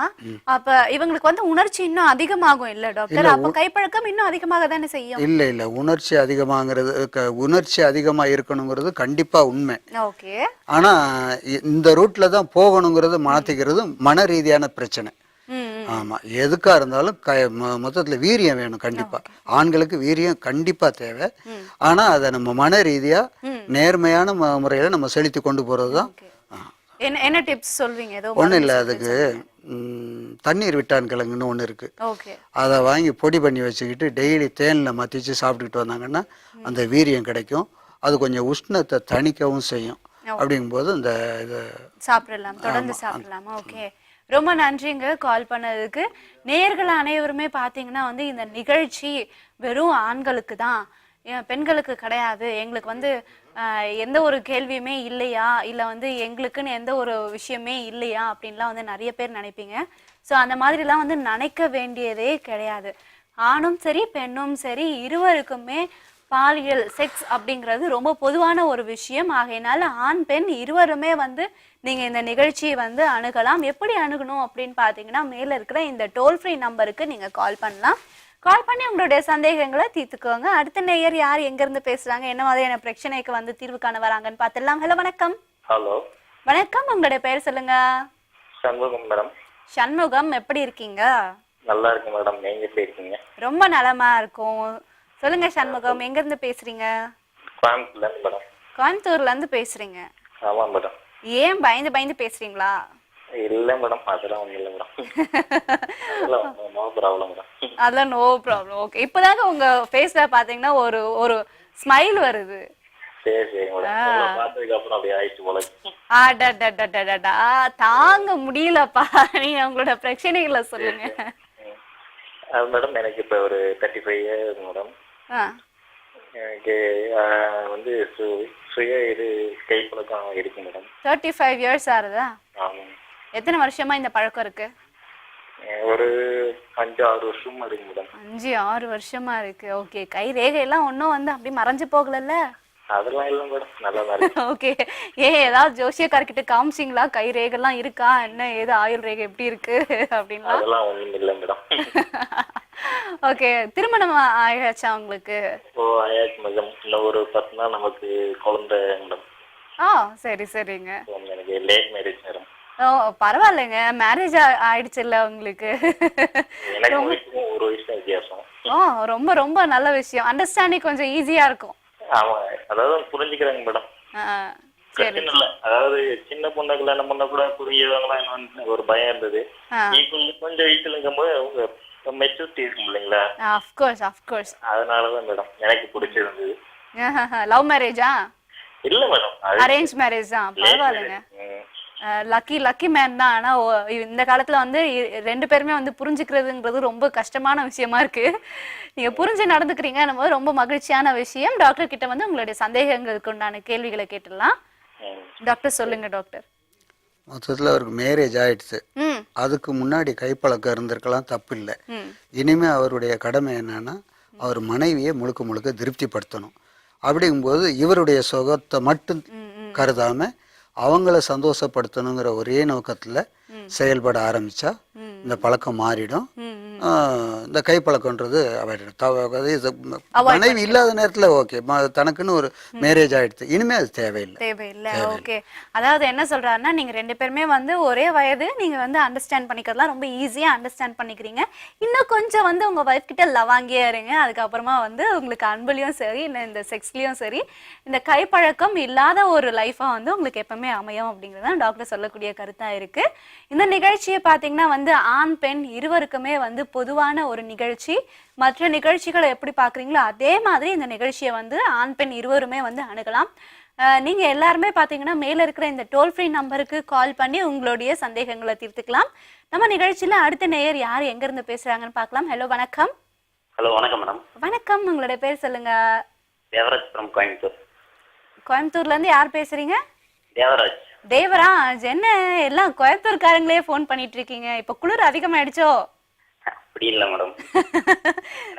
Speaker 1: அப்ப இவங்களுக்கு வந்து உணர்ச்சி இன்னும் அதிகமாகும் இல்ல டாக்டர்? அப்ப கைப்பழக்கம் இன்னும் அதிகமாக தானே செய்யும்?
Speaker 2: இல்ல உணர்ச்சி அதிகமாகிறது, உணர்ச்சி அதிகமா இருக்கணுங்கிறது கண்டிப்பா உண்மை.
Speaker 1: ஓகே.
Speaker 2: ஆனா இந்த ரூட்ல தான் போகணுங்கிறது மாத்திக்கிறது மன ரீதியான பிரச்சனை. ஆமா, எதுக்கா இருந்தாலும் மொத்தத்துல வீரியம் வேணும் கண்டிப்பா. ஆண்களுக்கு வீரியம் கண்டிப்பா தேவை. ஆனா அதை நம்ம மன ரீதியா நேர்மையான முறையில நம்ம செலுத்தி கொண்டு போறதுதான்.
Speaker 1: என்ன டிப்ஸ் சொல்வீங்க?
Speaker 2: ஒன்றும் இல்லை, அதுக்கு தண்ணீர் விட்டான் கிழங்குன்னு ஒன்று இருக்கு. அதை வாங்கி பொடி பண்ணி வச்சுக்கிட்டு டெய்லி தேனில் மத்திச்சு சாப்பிட்டுக்கிட்டு வந்தாங்கன்னா அந்த வீரியம் கிடைக்கும். அது கொஞ்சம் உஷ்ணத்தை தணிக்கவும் செய்யும். அப்படிங்கும்போது இந்த இது
Speaker 1: சாப்பிடலாம், தொடர்ந்து சாப்பிடலாமா? ஓகே, ரொம்ப நன்றிங்க கால் பண்ணதுக்கு. நேயர்கள் அனைவருமே பார்த்தீங்கன்னா வந்து இந்த நிகழ்ச்சி வெறும் ஆண்களுக்கு தான், பெண்களுக்கு கிடையாது, எங்களுக்கு வந்து எந்த ஒரு கேள்வியுமே இல்லையா, இல்லை வந்து எங்களுக்குன்னு எந்த ஒரு விஷயமே இல்லையா அப்படின்லாம் வந்து நிறைய பேர் நினைப்பீங்க. ஸோ அந்த மாதிரிலாம் வந்து நினைக்க வேண்டியதே கிடையாது. ஆணும் சரி பெண்ணும் சரி இருவருக்குமே பாலியல் செக்ஸ் அப்படிங்கிறது ரொம்ப பொதுவான ஒரு விஷயம். ஆகையினால ஆண் பெண் இருவருமே வந்து நீங்க இந்த நிகழ்ச்சியை வந்து அணுகலாம். எப்படி அணுகணும் அப்படின்னு பாத்தீங்கன்னா மேல இருக்கிற இந்த டோல் ஃப்ரீ நம்பருக்கு நீங்க கால் பண்ணலாம். கால் பண்ணி உங்களுடைய சந்தேகங்களை தீர்த்துக்கோங்க. அடுத்த நேயர் யார் எங்க இருந்து பேசுறாங்க, என்ன மாதிரியான பிரச்சனைக்கு வந்து தீர்வு காண வராங்கன்னு பார்த்துடலாம். ஹலோ வணக்கம்.
Speaker 5: ஹலோ
Speaker 1: வணக்கம், உங்களுடைய பெயர் சொல்லுங்க.
Speaker 5: சண்முகம் மேடம்.
Speaker 1: சண்முகம், எப்படி இருக்கீங்க?
Speaker 5: நல்லா இருக்கு மேடம், நீங்க எப்படி இருக்கீங்க?
Speaker 1: ரொம்ப நலமா இருக்கும். சொல்லுங்க சண்முகம், எங்க இருந்து பேசுறீங்க?
Speaker 5: கோயம்புத்தூர்ல இருந்து மேடம்.
Speaker 1: கோயம்புத்தூர்ல இருந்து பேசுறீங்க.
Speaker 5: ஆமா மேடம்.
Speaker 1: ஏன் பயந்து பயந்து பேசுறீங்களா?
Speaker 5: இல்ல மேடம், அதெல்லாம் ஒண்ணும் இல்ல மேடம். அதெல்லாம் நோ ப்ராப்ளம் மேடம்.
Speaker 1: அதெல்லாம் நோ ப்ராப்ளம். ஓகே, இப்பதாங்க உங்க ஃபேஸ்ல பாத்தீங்கன்னா ஒரு ஒரு ஸ்மைல் வருது.
Speaker 5: சரி சரி மேடம், உங்களை பார்த்ததுக்கு அப்புறம் அப்படியே ஆயிடுச்சு போல.
Speaker 1: அடடடடடடா, தாங்க முடியலப்பா. நீங்க உங்களோட பிரச்சனைகளை சொல்லுங்க.
Speaker 5: அது மேடம், எனக்கு இப்ப ஒரு 35 இயர்ஸ் மேடம். எனக்கு வந்து சுய கைப்பழக்கம் இருக்கு மேடம்.
Speaker 1: 35 இயர்ஸ் ஆகுதா?
Speaker 5: ஆமாம்.
Speaker 1: எத்தனை வருஷமா இந்த பழக்கம் இருக்கு?
Speaker 5: ஒரு 5-6 வருஷமா இருக்கு மேடம்.
Speaker 1: 5-6 வருஷமா இருக்கு. ஓகே, கை ரேகை எல்லாம் ஒன்னும் வந்து அப்படி மறைஞ்சு போகலல்ல?
Speaker 5: அதெல்லாம் இல்ல மேடம், நல்லா இருக்கு.
Speaker 1: ஓகே, ஏதாவது ஜோசியக்கார்கிட்ட காமிச்சிங்களா? கை ரேகைலாம் இருக்கா, என்ன ஏது ஆயுள் ரேகை எப்படி இருக்கு அப்படின்னா?
Speaker 5: அதெல்லாம் ஒண்ணும் இல்ல மேடம்.
Speaker 1: ஓகே, திருமணம் ஆயாச்சா உங்களுக்கு?
Speaker 5: ஓ ஆயாச்சு மேடம். இன்னும் ஒரு 10 நாள் நமக்கு குழந்தை மேடம்.
Speaker 1: சரி சரிங்க.
Speaker 5: எனக்கு லேட் மேரேஜ் மேடம்.
Speaker 1: ஓ பரவாயில்லைங்க, மேரேஜ் ஆயிடுச்சு இல்ல உங்களுக்கு?
Speaker 5: எனக்கு ஒரு வயசு வித்தியாசம்.
Speaker 1: ரொம்ப ரொம்ப நல்ல விஷயம். அண்டர்ஸ்டாண்டிங் கொஞ்சம் ஈஸியா இருக்கும்.
Speaker 5: ஆமா, அதாவது புரிஞ்சுக்கிறாங்க மேடம். பிரச்சனை இல்ல. அதாவது சின்ன பொண்ணு கல்யாணம் பண்ண கூட புரிஞ்சவங்களாம் ஒரு பயம் இருந்தது. கொஞ்சம் வீட்டுல இருக்கும்போது மெச்சூரிட்டி இருக்கும் இல்லைங்களா?
Speaker 1: அஃப்கோர்ஸ்.
Speaker 5: அதனாலதான் மேடம் எனக்கு பிடிச்சிருந்தது.
Speaker 1: லவ் மேரேஜா?
Speaker 5: இல்ல மேடம்,
Speaker 1: அரேஞ்ச் மேரேஜ் தான். பரவாயில்லைங்க, லக்கி மேன் தான். ஆனா இந்த காலத்துல வந்து 2 பேருமே வந்து புரிஞ்சுக்கிறதுங்கிறது ரொம்ப கஷ்டமான விஷயமா இருக்கு. நீங்க புரிஞ்சு நடந்துக்கிறீங்க, நம்ம ரொம்ப மகிழ்ச்சியான விஷயம். டாக்டர் கிட்ட வந்து உங்களுடைய சந்தேகங்களுக்கு உண்டான கேள்விகளை கேட்டுடலாம். டாக்டர் சொல்லுங்க டாக்டர்.
Speaker 2: மொத்தத்தில் அவருக்கு மேரேஜ் ஆயிடுச்சு. அதுக்கு முன்னாடி கைப்பழக்கம் இருந்திருக்கலாம், தப்பு இல்லை. இனிமே அவருடைய கடமை என்னன்னா அவர் மனைவியை முழுக்க முழுக்க திருப்திப்படுத்தணும். அப்படிங்கும்போது இவருடைய சுகத்தை மட்டும் கருதாம அவங்கள சந்தோஷப்படுத்தணுங்கிற ஒரே நோக்கத்துல செயல்பட ஆரம்பிச்சா இந்த பழக்கம் மாறிடும். இந்த கைப்பழக்கம்ன்றது மனைவி இல்லாத நேரத்துல ஓகே, தனக்குன்னு ஒரு மேரேஜ் ஆயிடுச்சு, இனிமே அது தேவையில்லை.
Speaker 1: ஓகே, அதாவது என்ன சொல்றாருன்னா நீங்க 2 பேருமே வந்து ஒரே வயது, நீங்க வந்து அண்டர்ஸ்டாண்ட் பண்ணிக்கிறதுலாம் ரொம்ப ஈஸியா அண்டர்ஸ்டாண்ட் பண்ணிக்கிறீங்க. இன்னும் கொஞ்சம் வந்து உங்க வைஃப் கிட்ட லவாங்கியா இருங்க. அதுக்கப்புறமா வந்து உங்களுக்கு அன்புலயும் சரி, இந்த செக்ஸ்லயும் சரி, இந்த கைப்பழக்கம் இல்லாத ஒரு லைஃபா வந்து உங்களுக்கு எப்பவுமே அமையும் அப்படிங்கறத டாக்டர் சொல்லக்கூடிய கருத்தா இருக்கு. இந்த நிகழ்ச்சியை பாத்தீங்கன்னா வந்து ஆண் பெண் இருவருக்குமே வந்து பொதுவான ஒரு நிகழ்ச்சி. மற்ற நிகழ்ச்சிகளை எப்படி பாக்குறீங்களோ அதே மாதிரி இந்த நிகழ்ச்சியை வந்து ஆண் பெண் இருவருமே வந்து அணுகலாம். நீங்க எல்லாருமே பாத்தீங்கன்னா மேல இருக்கிற இந்த டோல் ஃப்ரீ நம்பருக்கு கால் பண்ணி உங்களுடைய சந்தேகங்களை தீர்த்துக்கலாம். நம்ம நிகழ்ச்சியில அடுத்த நேயர் யார் எங்க இருந்து பேசுறாங்கன்னு பார்க்கலாம். ஹலோ வணக்கம்.
Speaker 5: ஹலோ வணக்கம் மேடம்.
Speaker 1: வணக்கம், உங்களுடைய பேர் சொல்லுங்க.
Speaker 5: தேவராஜ் from கோயம்புத்தூர்.
Speaker 1: கோயம்புத்தூர்ல இருந்து யார் பேசுறீங்க?
Speaker 5: தேவராஜ்.
Speaker 1: என்ன எல்லாம் கோயம்புத்தூர்காரங்களே போன் பண்ணிட்டு இருக்கீங்க? இப்ப குளிர் அதிகமாயிடுச்சோ?
Speaker 5: அப்படி இல்ல மேடம்.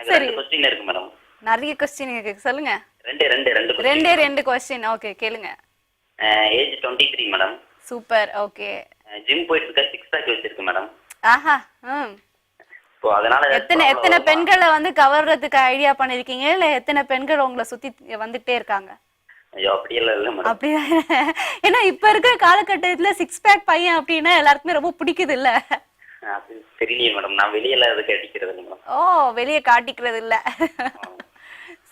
Speaker 1: சரி,
Speaker 5: क्वेश्चन இருக்கு மேடம்.
Speaker 1: நிறைய क्वेश्चन இருக்கு, சொல்லுங்க. ரெண்டு क्वेश्चन. ஓகே, கேளுங்க.
Speaker 5: Age 23 madam.
Speaker 1: Super. Okay,
Speaker 5: gym போயிட்டு இருக்க, 6 பேக் வச்சிருக்கு மேடம்.
Speaker 1: ஆஹா.
Speaker 5: சோ அதனால
Speaker 1: எத்தனை பெண்களை வந்து கவர்றதுக்கு ஐடியா பண்ணிருக்கீங்க, இல்ல எத்தனை பெண்கள் உங்களை சுத்தி வந்துட்டே இருக்காங்க?
Speaker 5: ஐயோ அப்படி இல்ல மேடம்.
Speaker 1: அப்படி ஏன்னா இப்ப இருக்கிற காலகட்டத்துல 6 பேக் பையன் அப்படின்னா எல்லாருக்குமே ரொம்ப பிடிக்குது இல்ல?
Speaker 5: அது தெரியலையே மேடம், நான் வெளியில அதுக்கு அடிக்கிறது இல்ல மேடம்.
Speaker 1: வெளியே காட்டிக்கிறது இல்ல.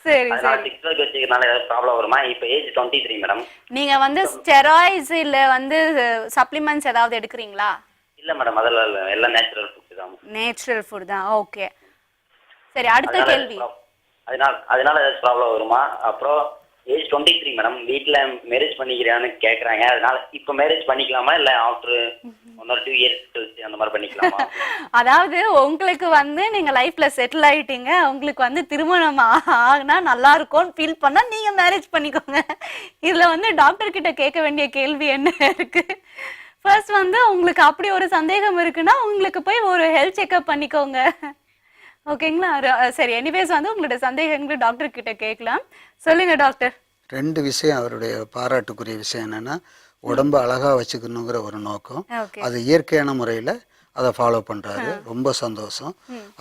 Speaker 1: சரி சரி.
Speaker 5: 6 பேக் வச்சிக்கிறனால ஏதாவது ப்ராப்ளம் வருமா? இப்ப ஏஜ் 23 மேடம்.
Speaker 1: நீங்க வந்து ஸ்டெராய்ட்ஸ் இல்ல வந்து சப்ளிமெண்ட்ஸ் ஏதாவது எடுக்கிறீங்களா?
Speaker 5: இல்ல மேடம், அதெல்லாம் இல்ல, எல்லாம் நேச்சுரல் ஃபுட் தான்.
Speaker 1: நேச்சுரல் ஃபுட் தான். ஓகே, சரி, அடுத்த கேள்வி.
Speaker 5: அதனால ஏதாவது ப்ராப்ளம் வருமா? அப்புறம் ஏஜ் 23 மேடம், வீட்டுல மேரேஜ் பண்ணிக்கிறான்னு கேக்குறாங்க. அதனால இப்ப மேரேஜ் பண்ணிக்கலாமா இல்ல ஆஃப்டர் 1 or 2 years கழிச்சு அந்த மாதிரி பண்ணிக்கலாமா?
Speaker 1: அதாவது உங்களுக்கு வந்து நீங்க லைஃப்ல செட்டில் ஆயிட்டீங்க, உங்களுக்கு வந்து திருமணம் ஆகுனா நல்லா இருக்கும்னு ஃபீல் பண்ணா நீங்க மேரேஜ் பண்ணிக்கோங்க. இதுல வந்து டாக்டர் கிட்ட கேட்க வேண்டிய கேள்வி என்ன இருக்கு? ஃபர்ஸ்ட் வந்து உங்களுக்கு அப்படி ஒரு சந்தேகம் இருக்குன்னா உங்களுக்கு போய் ஒரு ஹெல்த் செக்அப் பண்ணிக்கோங்க. ஓகேங்களா? சரி, எனிவேஸ் வந்து உங்களோட சந்தேகங்களை டாக்டர் கிட்ட கேட்கலாம். சொல்லுங்க டாக்டர்.
Speaker 2: 2 விஷயம் அவருடைய பாராட்டுக்குரிய விஷயம் என்னன்னா, உடம்ப அழகா வச்சுக்கணுங்கிற ஒரு நோக்கம்.
Speaker 1: ஓகே.
Speaker 2: அது இயற்கையான முறையில் அதை ஃபாலோ பண்ணுறாரு. ரொம்ப சந்தோஷம்.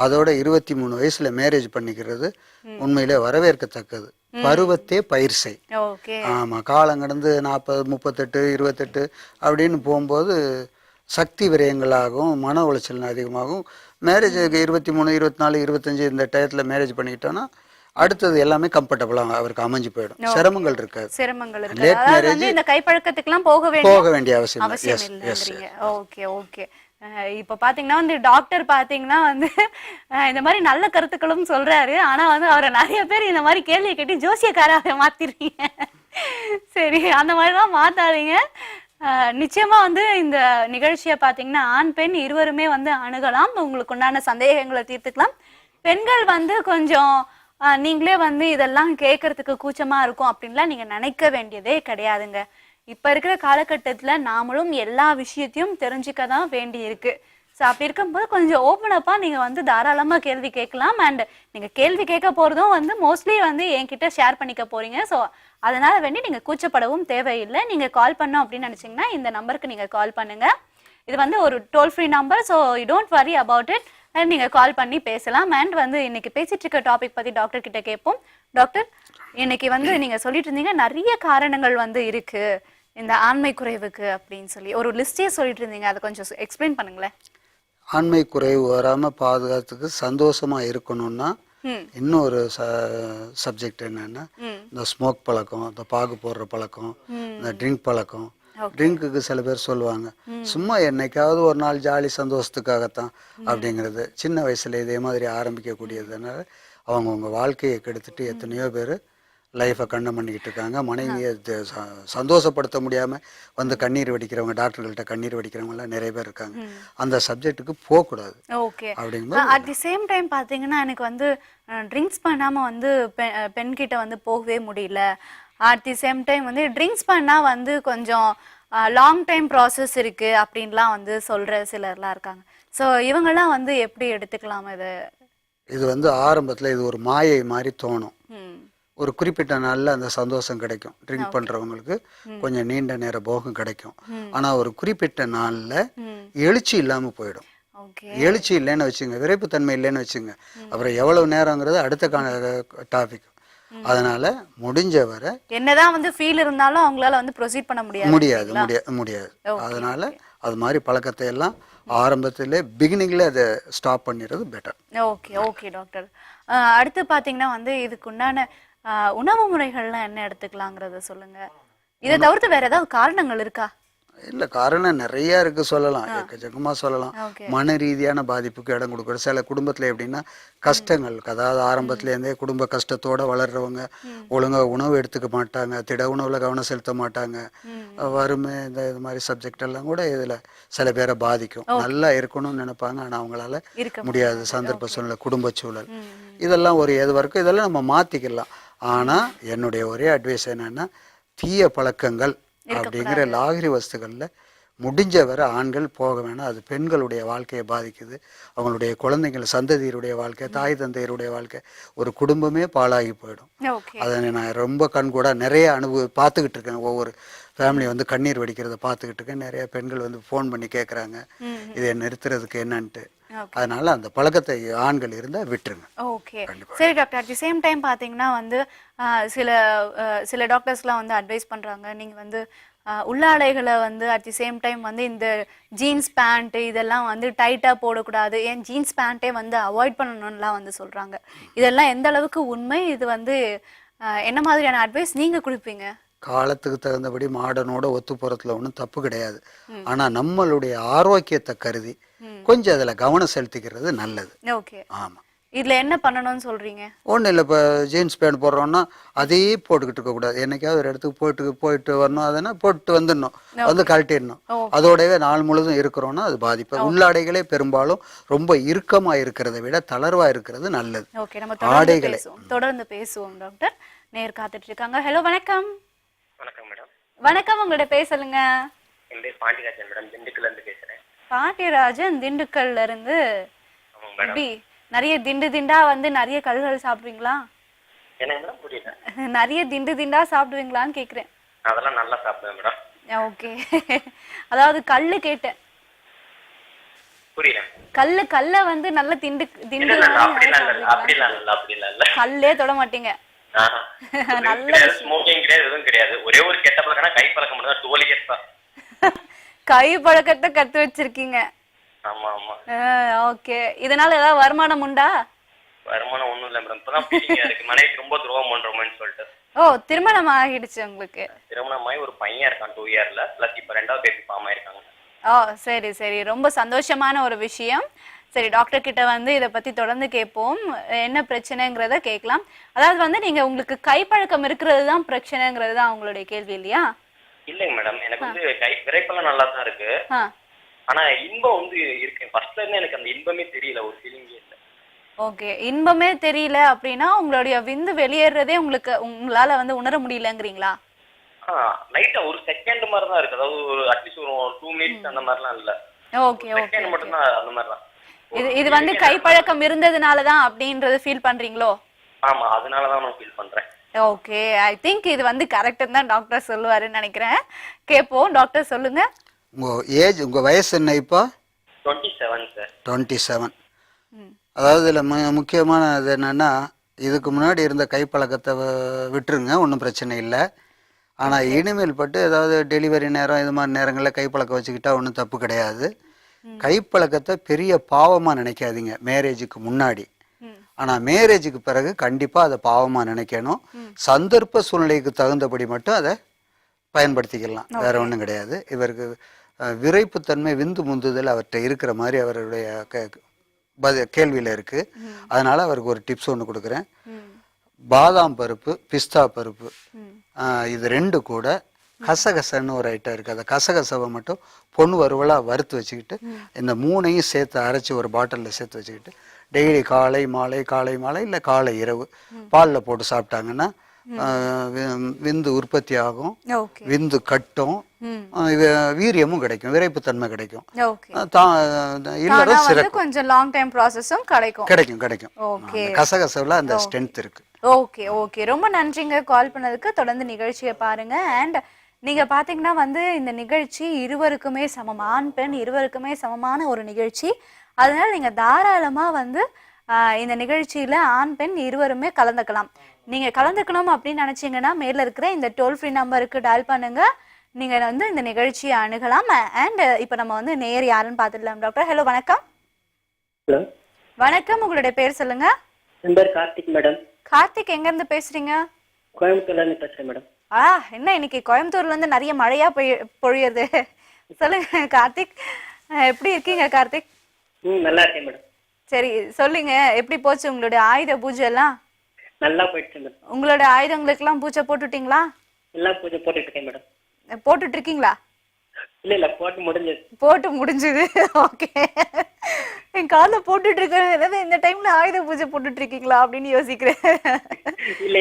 Speaker 2: அதோட 23 வயசுல மேரேஜ் பண்ணிக்கிறது உண்மையிலே வரவேற்கத்தக்கது. பருவத்தே பயிர் செய்.
Speaker 1: ஓகே.
Speaker 2: ஆமாம், காலம் கடந்து 40, 38, 28 அப்படின்னு போகும்போது சக்தி விரயங்களாகவும் மன உளைச்சல் அதிகமாகும். மேரேஜ் 23, 24, 25 இந்த டயத்தில் மேரேஜ் பண்ணிக்கிட்டோன்னா அடுத்தது எல்லாமே கம்ஃபர்டபுளாக அவருக்கு அமைஞ்சு போயிடும். சிரமங்கள் இருக்காது.
Speaker 1: சிரமங்கள் இருக்கு.
Speaker 2: லேட்
Speaker 1: அதாவது
Speaker 2: மேரேஜ்
Speaker 1: வந்து இந்த கைப்பழக்கத்துக்குலாம் போக
Speaker 2: வேண்டிய அவசியம்
Speaker 1: இல்லைன்றீங்க. Okay okay. இப்போ பாத்தீங்கன்னா வந்து டாக்டர் பாத்தீங்கன்னா வந்து இந்த மாதிரி நல்ல கருத்துக்களும் சொல்றாரு. ஆனா வந்து அவரை நிறைய பேர் இந்த மாதிரி கேள்வி கேட்டு ஜோசியக்காராக மாத்திருக்கீங்க. சரி, அந்த மாதிரிலாம் மாத்தாதீங்க. நிச்சயமா வந்து இந்த நிகழ்ச்சியை பாத்தீங்கன்னா ஆண் பெண் இருவருமே வந்து அணுகலாம். உங்களுக்கு உண்டான சந்தேகங்களை தீர்த்துக்கலாம். பெண்கள் வந்து கொஞ்சம் நீங்களே வந்து இதெல்லாம் கேட்கறதுக்கு கூச்சமா இருக்கும் அப்படின்லாம் நீங்க நினைக்க வேண்டியதே கிடையாதுங்க. இப்ப இருக்கிற காலகட்டத்துல நாமளும் எல்லா விஷயத்தையும் தெரிஞ்சுக்க தான் வேண்டி இருக்கு. ஸோ அப்படி இருக்கும்போது கொஞ்சம் ஓப்பன் அப்பா நீங்க வந்து தாராளமா கேள்வி கேட்கலாம். அண்ட் நீங்க கேள்வி கேட்க போறதும் வந்து மோஸ்ட்லி வந்து என்கிட்ட ஷேர் பண்ணிக்க போறீங்க. ஸோ அதனால வேண்டி நீங்க கூச்சப்படவும் தேவையில்லை. நீங்க கால் பண்ணோம் அப்படின்னு நினைச்சீங்கன்னா இந்த நம்பருக்கு நீங்க கால் பண்ணுங்க. இது வந்து ஒரு toll free number. So you don't worry about it. And நீங்கள் கால் பண்ணி பேசலாம். அண்ட் வந்து இன்னைக்கு பேசிட்டு இருக்க டாபிக் பற்றி டாக்டர் கிட்ட கேட்போம். டாக்டர், இன்னைக்கு வந்து நீங்கள் சொல்லிட்டு இருந்தீங்க நிறைய காரணங்கள் வந்து இருக்கு இந்த ஆண்மை குறைவுக்கு அப்படின்னு சொல்லி ஒரு லிஸ்டே சொல்லிட்டு இருந்தீங்க. அதை கொஞ்சம் எக்ஸ்பிளைன் பண்ணுங்களேன்.
Speaker 2: ஆண்மை குறைவு வராமல் பாதுகாத்துக்கு சந்தோஷமாக இருக்கணும்னா இன்னொரு சப்ஜெக்ட் என்னன்னா, இந்த ஸ்மோக் பழக்கம், இந்த பாகு போடுற பழக்கம், இந்த ட்ரிங்க் பழக்கம். ட்ரிங்க்குக்கு சில பேர் சொல்லுவாங்க, சும்மா என்னைக்காவது ஒரு நாள் ஜாலி சந்தோஷத்துக்காகத்தான் அப்படிங்கிறது. சின்ன வயசுல இதே மாதிரி ஆரம்பிக்கக்கூடியதுனால அவங்கவுங்க வாழ்க்கையை கெடுத்துட்டு எத்தனையோ பேர் லைஃப்பை கண்டம் பண்ணிக்கிட்டு இருக்காங்க. மனைவியை சந்தோஷப்படுத்த முடியாமல் வந்து கண்ணீர் வடிக்கிறவங்க, டாக்டர்கள்ட்ட கண்ணீர் வடிக்கிறவங்கலாம் நிறைய பேர் இருக்காங்க. அந்த சப்ஜெக்ட்டுக்கு போகக்கூடாது.
Speaker 1: ஓகே. அப்படிங்கும்போது அட் தி சேம் டைம் பார்த்தீங்கன்னா எனக்கு வந்து ட்ரிங்க்ஸ் பண்ணாமல் வந்து பெண்கிட்ட வந்து போகவே முடியல. அட் தி சேம் டைம் வந்து ட்ரிங்க்ஸ் பண்ணால் வந்து கொஞ்சம் லாங் டைம் ப்ராசஸ் இருக்கு அப்படின்லாம் வந்து சொல்கிற சிலர்லாம் இருக்காங்க. ஸோ இவங்கெல்லாம் வந்து எப்படி எடுத்துக்கலாம் இதை?
Speaker 2: இது வந்து ஆரம்பத்தில் இது ஒரு மாயை மாதிரி தோணும். ஒரு குறிப்பிட்ட நாளில் அந்த சந்தோஷம் கிடைக்கும். ட்ரிங்க் பண்ணுறவங்களுக்கு கொஞ்சம் நீண்ட நேர போகம் கிடைக்கும். ஆனால் ஒரு குறிப்பிட்ட நாளில் எழுச்சி இல்லாமல் போயிடும். எழுச்சி இல்லைன்னு வச்சுங்க, விரைப்புத்தன்மை இல்லைன்னு வச்சுங்க, அப்புறம் எவ்வளவு நேரங்கிறது அடுத்த டாபிக். அதனால முடிஞ்ச வரை
Speaker 1: என்னதான் வந்து ஃபீல் இருந்தாலும் அவங்களால வந்து ப்ரொசீட் பண்ண
Speaker 2: முடியாது. அதனால அது மாதிரி பழக்கத்தை எல்லாம் ஆரம்பத்திலே பிகினிங்ல அதை ஸ்டாப் பண்ணிடுறது பெட்டர்.
Speaker 1: Okay okay doctor. அடுத்து பார்த்தீங்கன்னா வந்து இதுக்கு உண்டான உணவு முறைகள்லாம் என்ன எடுத்துக்கலாங்கிறத சொல்லுங்க. இதை தவிர்த்து வேற ஏதாவது காரணங்கள் இருக்கா?
Speaker 2: இல்லை, காரணம் நிறைய இருக்கு, சொல்லலாம், எக்கச்சக்கமாக சொல்லலாம். மன ரீதியான பாதிப்புக்கு இடம் கொடுக்குற சில குடும்பத்தில் எப்படின்னா கஷ்டங்கள், அதாவது ஆரம்பத்துலேருந்தே குடும்ப கஷ்டத்தோடு வளர்றவங்க ஒழுங்காக உணவு எடுத்துக்க மாட்டாங்க, திட உணவில் கவனம் செலுத்த மாட்டாங்க, வறுமை இது மாதிரி சப்ஜெக்ட் எல்லாம் கூட இதில் சில பேரை பாதிக்கும். நல்லா இருக்கணும்னு நினைப்பாங்க, ஆனால் அவங்களால முடியாது. சந்தர்ப்ப சூழ்நிலை, குடும்ப சூழல், இதெல்லாம் ஒரு எது வரைக்கும் இதெல்லாம் நம்ம மாற்றிக்கலாம். ஆனால் என்னுடைய ஒரே அட்வைஸ் என்னன்னா, தீய பழக்கங்கள் அப்படிங்கிற லாகிரி வஸ்துகளில் முடிஞ்ச வரை ஆண்கள் போக வேணாம். அது பெண்களுடைய வாழ்க்கையை பாதிக்குது. அவங்களுடைய குழந்தைகள், சந்ததியருடைய வாழ்க்கை, தாய் தந்தையருடைய வாழ்க்கை, ஒரு குடும்பமே பாழாகி போயிடும். அதை நான் ரொம்ப கண்கூட நிறைய பார்த்துக்கிட்டு இருக்கேன். ஒவ்வொரு ஃபேமிலி வந்து கண்ணீர் வடிக்கிறத பார்த்துக்கிட்டு இருக்கேன். நிறைய பெண்கள் வந்து ஃபோன் பண்ணி கேட்குறாங்க இதை நிறுத்துறதுக்கு என்னன்ட்டு. அதனால அந்த பழக்கத்தை ஆண்கள் இருந்தால் விட்டுருங்க.
Speaker 1: ஓகே, சரி doctor. At the same time பார்த்தீங்கன்னா வந்து சில டாக்டர்ஸ்லாம் வந்து அட்வைஸ் பண்ணுறாங்க, நீங்கள் வந்து உள்ளாடைகளை வந்து அட் தி சேம் டைம் வந்து இந்த ஜீன்ஸ் பேண்ட்டு இதெல்லாம் வந்து டைட்டாக போடக்கூடாது, ஏன் ஜீன்ஸ் பேண்ட்டே வந்து அவாய்ட் பண்ணணும்லாம் வந்து சொல்கிறாங்க. இதெல்லாம் எந்த அளவுக்கு உண்மை? இது வந்து என்ன மாதிரியான அட்வைஸ் நீங்கள் கொடுப்பீங்க?
Speaker 2: காலத்துக்கு தகுந்தபடி மாடர்னோட ஒத்து போறதுல ஒன்றும் தப்பு கிடையாது. ஆனால் நம்மளுடைய ஆரோக்கியத்தை கருதி கொஞ்சம் அதில் கவனம் செலுத்திக்கிறது நல்லது.
Speaker 1: ஓகே,
Speaker 2: ஆமாம்.
Speaker 1: இதில் என்ன பண்ணணும்னு சொல்கிறீங்க?
Speaker 2: ஒன்றும் இல்லை, இப்போ ஜீன்ஸ் பேண்ட் போடுறோன்னா அதையே போட்டுக்கிட்டு இருக்கக்கூடாது. என்னைக்காவது ஒரு இடத்துக்கு போயிட்டு வரணும், அதனா போட்டு வந்துடணும், வந்து கழட்டிடணும். அதோடவே நாள் முழுதும் இருக்கிறோன்னா அது பாதிப்பு. உள்ளாடைகளே பெரும்பாலும் ரொம்ப இறுக்கமாக இருக்கிறத விட தளர்வாக இருக்கிறது நல்லது.
Speaker 1: ஓகே, நம்ம தொடர்ந்து பேசுவோம் டாக்டர். நேர் காத்துட்டு இருக்காங்க. ஹலோ, வணக்கம்.
Speaker 7: வணக்கம் மேடம்.
Speaker 1: வணக்கம், உங்களோட பேர் சொல்லுங்க.
Speaker 7: என் பேர் பாண்டியராஜன் மேடம், திண்டுக்கல்ல இருந்து பேசுறேன்.
Speaker 1: பாண்டியராஜன், திண்டுக்கல்ல இருந்து. நிறைய திண்டு திண்டா வந்து நிறைய கல்கள் சாப்பிடுவீங்களா?
Speaker 7: என்ன மேடம் புரியல.
Speaker 1: நிறைய திண்டு திண்டா சாப்பிடுவீங்களான்னு கேக்குறேன்.
Speaker 7: அதெல்லாம் நல்லா சாப்பிடுவேன் மேடம்.
Speaker 1: ஓகே. அதாவது கல்லு கேட்டேன்.
Speaker 7: புரியல.
Speaker 1: கல்ல வந்து நல்ல திண்டு திண்டு கல்லே தொட மாட்டீங்க. நல்ல
Speaker 7: ஸ்மோக்கிங் கிடையாது, எதுவும் கிடையாது. ஒரே ஒரு கெட்ட பழக்கம்னா கை பழக்கம் மட்டும் தான். டோலிகேட் தான்.
Speaker 1: கை பழக்கத்தை கத்து வச்சிருக்கீங்க.
Speaker 7: ஆமா ஆமா.
Speaker 1: ஓகே. இதனால ஏதாவது வருமானம் உண்டா?
Speaker 7: வருமானம் ஒண்ணும் இல்ல மேடம். இப்பதான் ஃபீலிங்கா இருக்கு. மனைவிக்கு ரொம்ப துரோகம் பண்றோம்னு சொல்லிட்டு.
Speaker 1: ஓ, திருமணம் ஆகிடுச்சு உங்களுக்கு?
Speaker 7: திருமணமாயி ஒரு பையன் இருக்கான் 2 இயர்ல. பிளஸ் இப்ப 2வது பேபி ஃபார்ம் ஆயிருக்காங்க.
Speaker 1: ஓ, சரி சரி, ரொம்ப சந்தோஷமான ஒரு விஷயம். சரி, டாக்டர் கிட்ட வந்து இதை பத்தி தொடர்ந்து கேட்போம். என்ன பிரச்சனைங்கிறத கேட்கலாம். அதாவது வந்து நீங்க உங்களுக்கு கைப்பழக்கம் இருக்கிறது தான் பிரச்சனைங்கிறது தான் உங்களுடைய கேள்வி இல்லையா?
Speaker 7: இல்லைங்க மேடம், எனக்கு வந்து விரைப்பெல்லாம் நல்லா தான் இருக்கு. ஆனா இன்பம் வந்து இருக்கு. ஃபர்ஸ்ட்ல இருந்து எனக்கு அந்த இன்பமே தெரியல, ஒரு ஃபீலிங்கே இல்ல.
Speaker 1: ஓகே, இன்பமே தெரியல அப்படின்னா உங்களுடைய விந்து வெளியேறதே உங்களால வந்து உணர முடியலங்கிறீங்களா?
Speaker 7: லைட்டா ஒரு செகண்ட் மாதிரி தான் இருக்கு. அதாவது ஒரு அட்லீஸ்ட் ஒரு 2 மினிட்ஸ் அந்த மாதிரிலாம் இல்ல.
Speaker 1: ஓகே ஓகே,
Speaker 7: செகண்ட் மட்டும் தான் அந்த மாதிரி தான்.
Speaker 1: இது வந்து கைப்பழக்கம் இருந்ததுனால தான் அப்படின்றது ஃபீல் பண்றீங்களோ?
Speaker 7: ஆமா, அதனால தான் நான் ஃபீல் பண்றேன்.
Speaker 1: ஓகே, ஐ திங்க் இது வந்து கரெக்ட்னு தான் டாக்டர் சொல்லுவாருன்னு நினைக்கிறேன். கேட்போம். டாக்டர் சொல்லுங்க.
Speaker 2: உங்க வயசு என்ன இப்போ?
Speaker 7: 27 சார்.
Speaker 2: 27. அதாவது இதில் முக்கியமானது என்னன்னா, இதுக்கு முன்னாடி இருந்த கைப்பழக்கத்தை விட்டுருங்க, ஒன்றும் பிரச்சனை இல்லை. ஆனால் இனிமேல் பட்டு ஏதாவது டெலிவரி நேரம் இது மாதிரி நேரங்களில் கைப்பழக்கம் வச்சுக்கிட்டா ஒன்றும் தப்பு கிடையாது. கைப்பழக்கத்தை பெரிய பாவமாக நினைக்காதீங்க மேரேஜுக்கு முன்னாடி. ஆனால் மேரேஜுக்கு பிறகு கண்டிப்பாக அதை பாவமாக நினைக்கணும். சந்தர்ப்ப சூழ்நிலைக்கு தகுந்தபடி மட்டும் அதை பயன்படுத்திக்கலாம், வேற ஒன்றும் கிடையாது. இவருக்கு விரைப்புத்தன்மை விந்து முந்துதல் அவர்கிட்ட இருக்கிற மாதிரி அவருடைய கேள்வியில் இருக்குது. அதனால் அவருக்கு ஒரு டிப்ஸ் ஒன்று கொடுக்குறேன். பாதாம் பருப்பு, பிஸ்தா பருப்பு, இது 2 கூட கசகசன்னு ஒரு ஐட்டம் இருக்குது. அந்த கசகசவை மட்டும் பொண்ணு வறுவலாக வறுத்து வச்சுக்கிட்டு இந்த 3ஐயும் சேர்த்து அரைச்சி ஒரு பாட்டிலில் சேர்த்து வச்சுக்கிட்டு டெய்லி காலை மாலை இல்லை காலை இரவு பாலில் போட்டு சாப்பிட்டாங்கன்னா விந்து உற்பத்தி ஆகும், விந்து கட்டும், வீரியமும் கிடைக்கும், விரைப்புத்தன்மை கிடைக்கும்.
Speaker 1: கொஞ்சம் லாங் டைம் ப்ராசஸும் கிடைக்கும்.
Speaker 2: கசகசவுல அந்த ஸ்ட்ரென்த் இருக்கு.
Speaker 1: ஓகே ஓகே, ரொம்ப நன்றிங்க கால் பண்ணதுக்கு. தொடர்ந்து நிகழ்ச்சியை பாருங்க. அண்ட் நீங்க பாத்தீங்கன்னா வந்து இந்த நிகழ்ச்சி இருவருக்குமே சமம், ஆண் பெண் இருவருக்குமே சமமான ஒரு நிகழ்ச்சி. அதனால நீங்க தாராளமா வந்து இந்த நிகழ்ச்சியில ஆண் பெண் இருவருமே கலந்துக்கலாம். நீங்க கலந்துக்கணும் அப்படின்னு நினைச்சீங்கன்னா மேல இருக்கிற இந்த டோல் ஃப்ரீ நம்பருக்கு டயல் பண்ணுங்க. நீங்க வந்து இந்த நிகழ்ச்சியை அணுகலாம். அண்ட் இப்ப நம்ம வந்து நேர் யாருன்னு பாத்துடலாம். டாக்டர், ஹலோ, வணக்கம்.
Speaker 8: ஹலோ,
Speaker 1: வணக்கம். உங்களுடைய பேர் சொல்லுங்க.
Speaker 8: என் பேர் கார்த்திக் மேடம்.
Speaker 1: கார்த்திக், எங்க இருந்து பேசுறீங்க?
Speaker 8: கோயம்புத்தூர்ல இருந்து பேசுறேன் மேடம்.
Speaker 1: என்ன இன்னைக்கு கோயம்புத்தூர்ல இருந்து நிறைய மழையா பொழியுது. சொல்லுங்க கார்த்திக், எப்படி இருக்கீங்க கார்த்திக்?
Speaker 8: நல்லா இருக்கேன் மேடம்.
Speaker 1: சரி, சொல்லுங்க, எப்படி போச்சு உங்களுடைய ஆயுத பூஜை எல்லாம்?
Speaker 8: நல்லா போயிடுச்சு மேடம்.
Speaker 1: உங்களோட ஆயுதங்களுக்கு எல்லாம் பூஜை போட்டுட்டீங்களா?
Speaker 8: எல்லாம் பூஜை போட்டுட்டு இருக்கேன் மேடம்.
Speaker 1: போட்டுட்டு இருக்கீங்களா?
Speaker 8: இல்ல
Speaker 1: போட்டு முடிஞ்சது. ஓகே, என் கால போட்டுட்டு இருக்கேன், இந்த டைம்ல ஆயுத பூஜை போட்டுட்டு இருக்கீங்களா அப்படின்னு யோசிக்கிறேன்.
Speaker 8: இல்ல.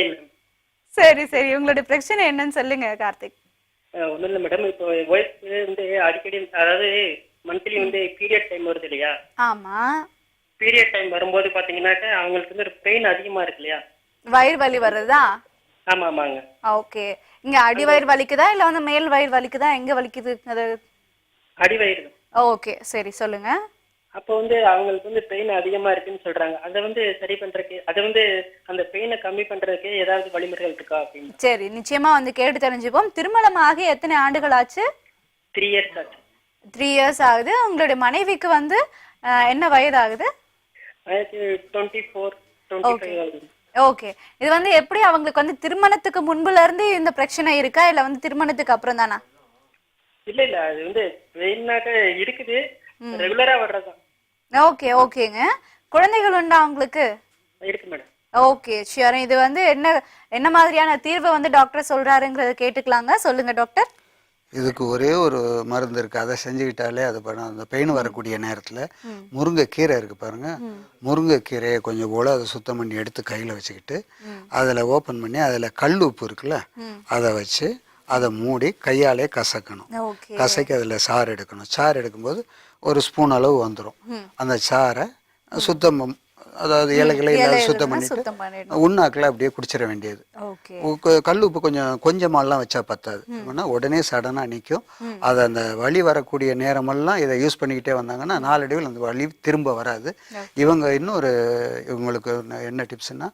Speaker 1: சரி சரி, உங்களுடைய பிரச்சனை என்னன்னு சொல்லுங்க கார்த்திக்.
Speaker 8: ஒண்ணும் இல்ல மேடம், இப்போ ஒய்ஃப் வந்து அடிக்கடி, அதாவது மந்த்லி வந்து பீரியட் டைம் வருது இல்லையா?
Speaker 1: ஆமா.
Speaker 8: பீரியட் டைம் வரும்போது பாத்தீங்கன்னாக்க அவங்களுக்கு வந்து ஒரு பெயின் அதிகமா இருக்கு இல்லையா?
Speaker 1: வயிறு வலி வருதா?
Speaker 8: ஆமா ஆமாங்க.
Speaker 1: ஓகே, இங்க அடி வயிறு வலிக்குதா இல்ல வந்து மேல் வயிறு வலிக்குதா? எங்க வலிக்குது அது?
Speaker 8: அடி வயிறு.
Speaker 1: ஓகே, சரி சொல்லுங்க.
Speaker 8: அப்போ வந்து அவங்களுக்கு வந்து பெயின் அதிகமா இருக்குன்னு சொல்றாங்க. அதை வந்து சரி பண்றதுக்கு, அதை வந்து அந்த பெயினை கம்மி பண்றதுக்கு ஏதாவது வழிமுறைகள் இருக்கா அப்படின்னு?
Speaker 1: சரி, நிச்சயமா வந்து கேட்டு தெரிஞ்சுப்போம். திருமணம் ஆகி எத்தனை ஆண்டுகள் ஆச்சு?
Speaker 8: 3 இயர்ஸ் ஆச்சு.
Speaker 1: 3 இயர்ஸ் ஆகுது. உங்களுடைய மனைவிக்கு வந்து என்ன வயது ஆகுது?
Speaker 8: 24, 25 ஆகுது.
Speaker 1: ஓகே, இது வந்து எப்படி அவங்களுக்கு வந்து திருமணத்துக்கு முன்புல இருந்து இந்த பிரச்சனை இருக்கா இல்ல வந்து திருமணத்துக்கு அப்புறம் தானா?
Speaker 8: இல்ல அது வந்து பெயினாக இருக்குது, ரெகுலரா வர்றதுதான்.
Speaker 1: ஓகே ஓகேங்க. குழந்தைகள் உண்டா உங்களுக்கு?
Speaker 8: இருக்கு மேடம்.
Speaker 1: Okay, sure. இது வந்து என்ன மாதிரியான தீர்வு வந்து டாக்டர் சொல்றாருங்கிறத கேட்டுக்கலாங்க. சொல்லுங்க டாக்டர்.
Speaker 2: இதுக்கு ஒரே ஒரு மருந்து இருக்குது, அதை செஞ்சுக்கிட்டாலே அது பண்ண அந்த பெயின் வரக்கூடிய நேரத்தில் முருங்கைக்கீரை இருக்குது பாருங்க, முருங்கைக்கீரையை கொஞ்சம் போல் அதை சுத்தம் பண்ணி எடுத்து கையில் வச்சுக்கிட்டு அதில் ஓப்பன் பண்ணி அதில் கல் உப்பு இருக்குல்ல அதை வச்சு அதை மூடி கையாலே கசக்கணும். கசக்கி அதில் சாறு எடுக்கணும். சாறு எடுக்கும்போது ஒரு ஸ்பூன் அளவு வந்துடும். அந்த சாறை சுத்தம் அதாவது இலைகளை எல்லாம் சுத்தம்
Speaker 1: சுத்தம்
Speaker 2: பண்ணிட்டு உண்ணாக்கில் அப்படியே குடிச்சிட வேண்டியது. கல் உப்பு கொஞ்சமாலாம் வச்சா பத்தாது, உடனே சடனாக நிற்கும். அது அந்த வலி வரக்கூடிய நேரமெல்லாம் இதை யூஸ் பண்ணிக்கிட்டே வந்தாங்கன்னா நாளடைவில் அந்த வலி திரும்ப வராது. இவங்க இன்னொரு இவங்களுக்கு என்ன டிப்ஸ்னா